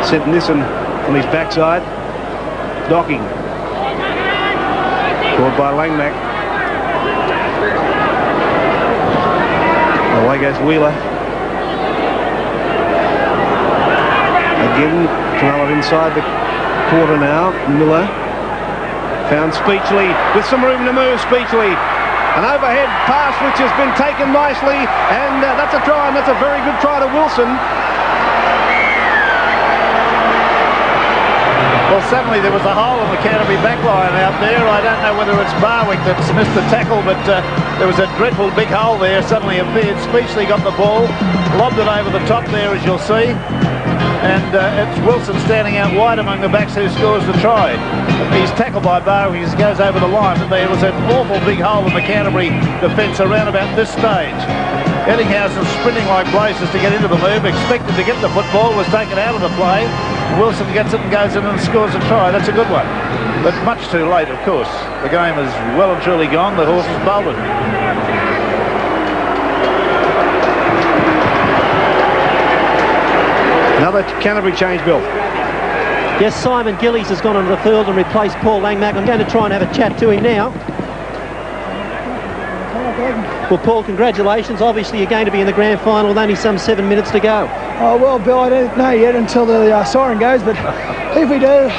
Sent Nissen on his backside. Docking. Caught by Langmack. Away goes Wheeler. Again, Cronulla inside the quarter now. Miller found Speechley with some room to move. Speechley, an overhead pass which has been taken nicely, and that's a try, and that's a very good try to Wilson. Well, suddenly there was a hole in the Canterbury backline out there. I don't know whether it's Barwick that's missed the tackle, but there was a dreadful big hole there suddenly appeared. Speechley got the ball, lobbed it over the top there, as you'll see. And it's Wilson standing out wide among the backs who scores the try. He's tackled by Barwick as he goes over the line, but there was an awful big hole in the Canterbury defence around about this stage. Eddinghausen sprinting like blazes to get into the move, expected to get the football, was taken out of the play. Wilson gets it and goes in and scores a try. That's a good one. But much too late, of course. The game is well and truly gone. The horse is bolted. Another Canterbury change, Bill. Yes, Simon Gillies has gone onto the field and replaced Paul Langmack. I'm going to try and have a chat to him now. Well, Paul, congratulations. Obviously, you're going to be in the grand final with only some 7 minutes to go. Oh, well, Bill, I don't know yet until the siren goes, but if we do,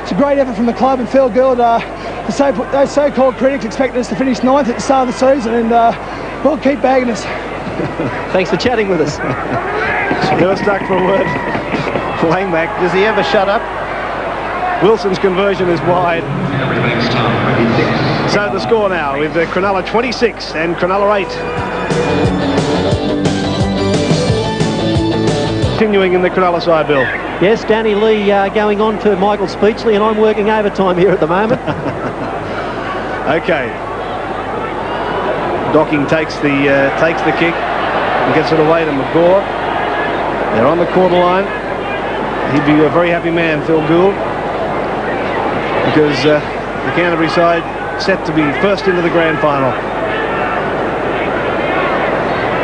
it's a great effort from the club and feel good. Those so-called critics expected us to finish 9th at the start of the season, and we'll keep bagging us. Thanks for chatting with us. Never stuck for a word. Langback, does he ever shut up? Wilson's conversion is wide. So the score now with Cronulla 26 and Cronulla 8. Continuing in the Cronulla side, Bill. Yes, Danny Lee going on for Michael Speechley, and I'm working overtime here at the moment. Okay. Docking takes the kick and gets it away to McGaw. They're on the quarter line. He'd be a very happy man, Phil Gould, because the Canterbury side set to be first into the grand final.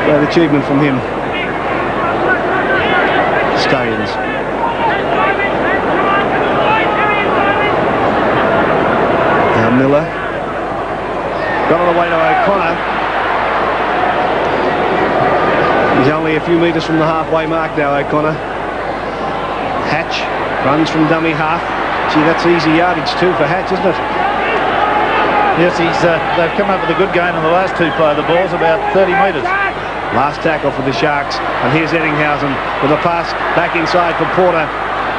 Great achievement from him. Stallions. Now Miller. Got it away to O'Connor. He's only a few metres from the halfway mark now, O'Connor. Hatch runs from dummy half. Gee, that's easy yardage too for Hatch, isn't it? Yes, they've come up with a good game in the last two play. The ball's about 30 metres. Last tackle for the Sharks. And here's Eddinghausen with a pass back inside for Porter.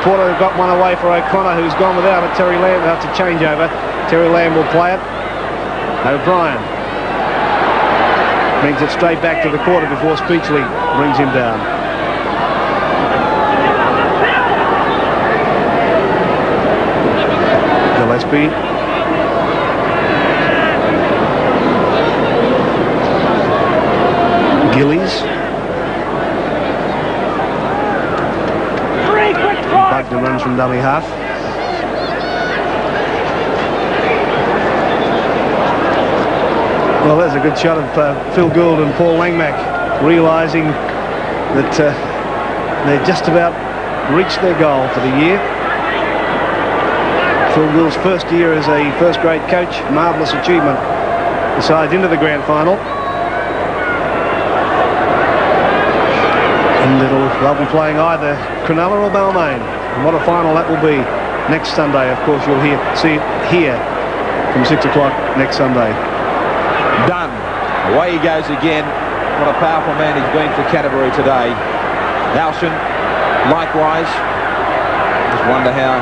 Porter got one away for O'Connor, who's gone without it. Terry Lamb, that's a changeover. Terry Lamb will play it. O'Brien brings it straight back to the quarter before Speechley brings him down. Gillespie. Gillies. Bugden runs from dummy half. Well, there's a good shot of Phil Gould and Paul Langmack, realising that they've just about reached their goal for the year. Phil Gould's first year as a first-grade coach, marvellous achievement. The side's into the grand final. And they'll be playing either Cronulla or Balmain. And what a final that will be next Sunday. Of course, you'll see it here from 6 o'clock next Sunday. Done. Away he goes again. What a powerful man he's been for Canterbury today. Alshan, likewise. Just wonder how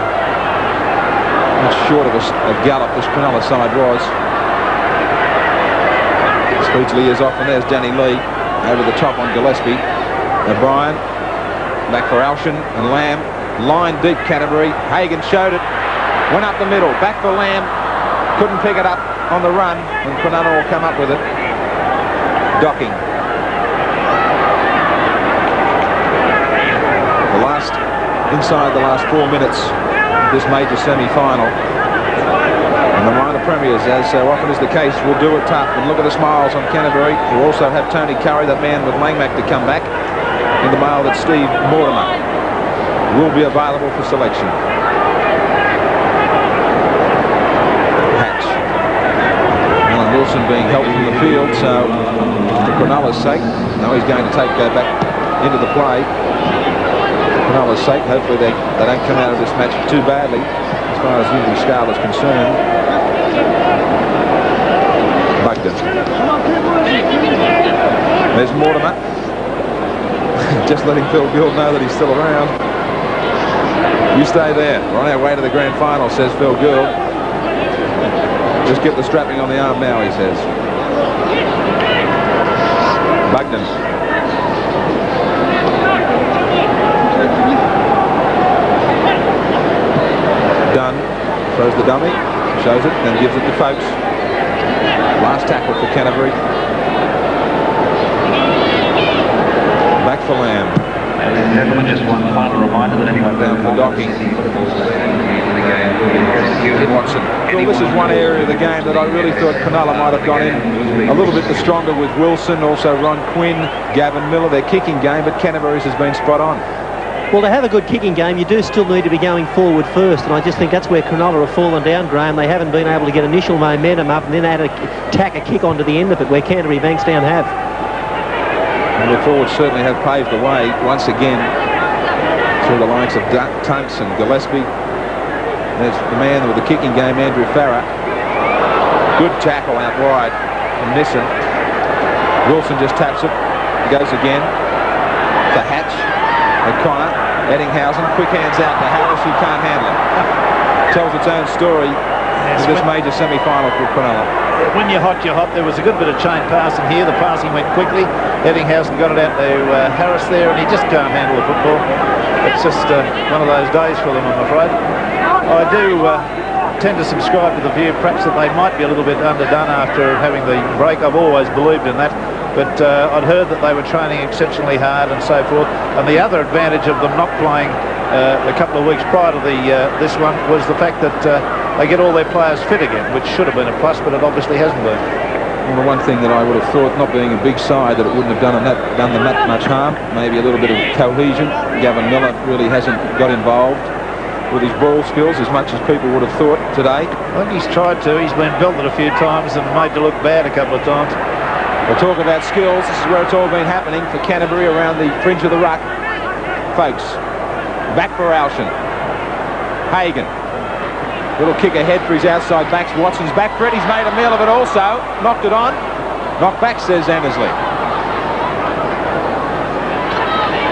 much short of a gallop this Cronulla side was. Speechley is off, and there's Danny Lee over the top on Gillespie. O'Brien back for Alshan and Lamb. Line deep Canterbury. Hagan showed it. Went up the middle. Back for Lamb. Couldn't pick it up on the run, and Cronulla will come up with it. Docking. Inside the last 4 minutes of this major semi-final. And the minor premiers, as so often is the case, will do it tough. And look at the smiles on Canterbury, who also have Tony Curry, that man with Langmack, to come back, in the mail that Steve Mortimer will be available for selection. Alan Wilson being helped from the field, so for Cronulla's sake, now he's going to go back into the play. For Cronulla's sake, hopefully they don't come out of this match too badly as far as the injury scale is concerned. Bugden. There's Mortimer. Just letting Phil Gould know that he's still around. You stay there. We're on our way to the grand final, says Phil Gould. Just get the strapping on the arm now, he says. Bugden. Dunn throws the dummy, shows it, then gives it to Folks. Last tackle for Canterbury. Back for Lamb. Ladies and gentlemen, just one final reminder that anyone down for Docking. Watson. Well, this is one area of the game that I really thought Cronulla might have gone in a little bit stronger with Wilson, also Ron Quinn, Gavin Miller, their kicking game, but Canterbury's has been spot on. Well, to have a good kicking game, you do still need to be going forward first, and I just think that's where Cronulla have fallen down, Graeme. They haven't been able to get initial momentum up and then tack a kick onto the end of it, where Canterbury-Bankstown have. And the forwards certainly have paved the way once again through the likes of Tunks and Gillespie. There's the man with the kicking game, Andrew Farah. Good tackle out wide from Nissen. Wilson just taps it. Goes again to Hatch, O'Connor, Eddinghausen, quick hands out to Harris, who can't handle it. Tells its own story in this major semi-final for Cronulla. When you're hot, you're hot. There was a good bit of chain passing here. The passing went quickly. Eddinghausen got it out to Harris there, and he just can't handle the football. It's just one of those days for them, I'm afraid. I do tend to subscribe to the view perhaps that they might be a little bit underdone after having the break. I've always believed in that. But I'd heard that they were training exceptionally hard and so forth. And the other advantage of them not playing a couple of weeks prior to this one was the fact that they get all their players fit again, which should have been a plus, but it obviously hasn't been. Well, the one thing that I would have thought, not being a big side, that it wouldn't have done them that much harm. Maybe a little bit of cohesion. Gavin Miller really hasn't got involved with his ball skills as much as people would have thought today. I think he's tried to. He's been belted a few times and made to look bad a couple of times. We'll talk about skills. This is where it's all been happening for Canterbury around the fringe of the ruck. Folks, back for Alshan. Hagan. Little kick ahead for his outside backs. Watson's back for it. He's made a meal of it also. Knocked it on. Knocked back, says Annesley.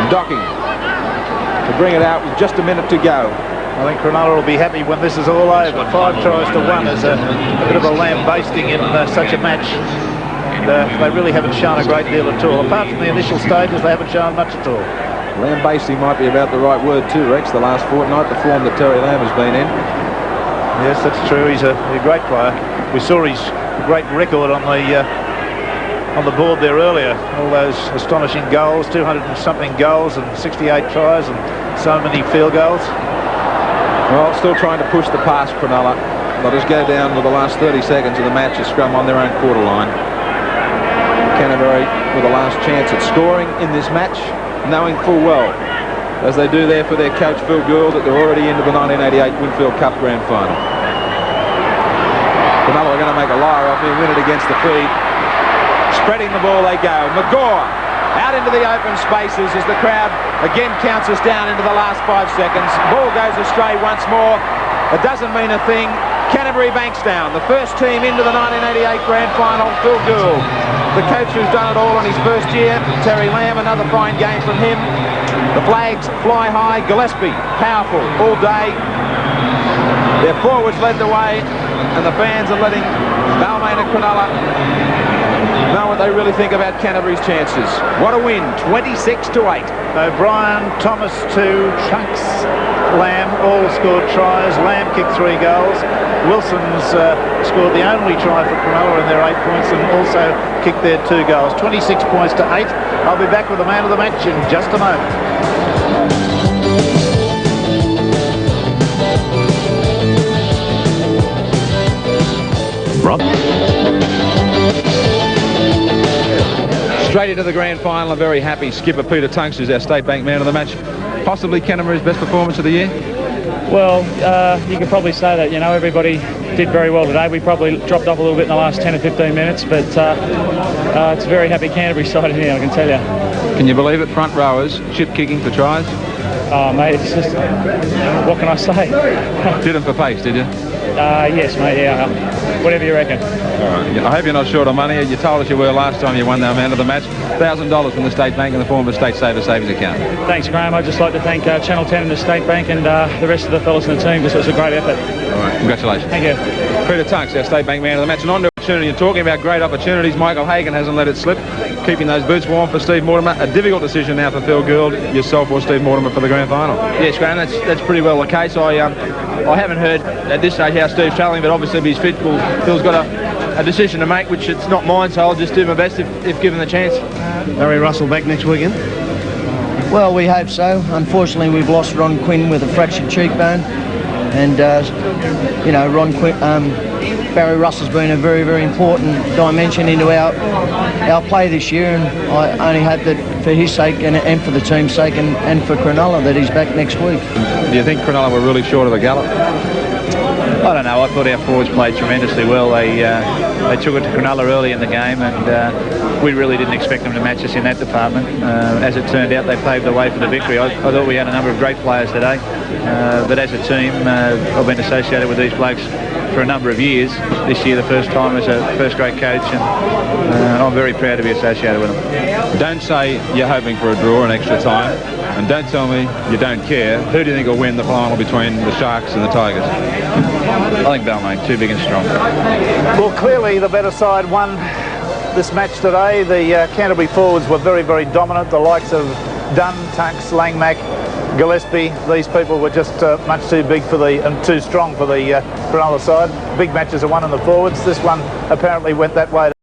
Docking to bring it out with just a minute to go. I think Cronulla will be happy when this is all over. 5 tries to 1 is a bit of a lambasting in such a match. They really haven't shown a great deal at all. Apart from the initial stages, they haven't shown much at all. Lambasting might be about the right word too, Rex. The last fortnight, the form that Terry Lamb has been in. Yes, that's true. He's a great player. We saw his great record on the board there earlier. All those astonishing goals, 200 and something goals and 68 tries and so many field goals. Well, still trying to push the pass, Cronulla. They'll just go down with the last 30 seconds of the match, a scrum on their own quarter line. Canterbury with the last chance at scoring in this match, knowing full well, as they do there for their coach Phil Gould, that they're already into the 1988 Winfield Cup Grand Final. Cronulla are going to make a liar of me and win it against the feed. Spreading the ball they go. Magore out into the open spaces as the crowd again counts us down into the last 5 seconds. Ball goes astray once more. It doesn't mean a thing. Canterbury-Bankstown, the first team into the 1988 Grand Final. Phil Gould, the coach who's done it all in his first year. Terry Lamb, another fine game from him. The flags fly high. Gillespie, powerful all day. Their forwards led the way, and the fans are letting Balmain and Cronulla know what they really think about Canterbury's chances. What a win, 26-8. O'Brien, Thomas 2, Tunks, Lamb all scored tries. Lamb kicked 3 goals. Wilson's scored the only try for Cronulla in their 8 points and also kicked their 2 goals. 26 points to 8. I'll be back with the man of the match in just a moment. Rob? Straight into the grand final, a very happy skipper Peter Tunks is our State Bank man of the match. Possibly Canterbury's best performance of the year? Well, you could probably say that. You know, everybody did very well today. We probably dropped off a little bit in the last 10 or 15 minutes, but it's a very happy Canterbury side in here, I can tell you. Can you believe it? Front rowers, chip kicking for tries? Oh, mate, it's just, what can I say? Did them for pace, did you? Yes, mate, yeah. Whatever you reckon. All right. I hope you're not short of money. You told us you were last time you won the man of the match. $1,000 from the State Bank in the form of a State Saver savings account. Thanks, Graeme. I'd just like to thank Channel 10 and the State Bank and the rest of the fellas in the team. Just, it was a great effort. All right, congratulations. Thank you. Peter Tunks, our State Bank man of the match. And on to opportunity. You're talking about great opportunities. Michael Hagan hasn't let it slip. Keeping those boots warm for Steve Mortimer. A difficult decision now for Phil Gould, yourself or Steve Mortimer for the grand final. Yes, Graeme, that's pretty well the case. I haven't heard at this stage how Steve's travelling, but obviously if he's fit, Phil's got a decision to make, which it's not mine, so I'll just do my best if given the chance. Harry Russell back next weekend? Well, we hope so. Unfortunately, we've lost Ron Quinn with a fractured cheekbone, and you know, Barry Russell's been a very, very important dimension into our play this year, and I only hope that for his sake and for the team's sake and for Cronulla that he's back next week. Do you think Cronulla were really short of the gallop? I don't know. I thought our forwards played tremendously well. They took it to Cronulla early in the game, and we really didn't expect them to match us in that department. As it turned out, they paved the way for the victory. I thought we had a number of great players today, but as a team, I've been associated with these blokes for a number of years. This year, the first time as a first-grade coach, and I'm very proud to be associated with them. Don't say you're hoping for a draw in extra time, and don't tell me you don't care. Who do you think will win the final between the Sharks and the Tigers? I think Balmain, too big and strong. Well, clearly the better side won this match today. The Canterbury forwards were very, very dominant. The likes of Dunn, Tunks, Langmack, Gillespie, these people were just much too big for and too strong for the Cronulla side. Big matches are won in the forwards. This one apparently went that way.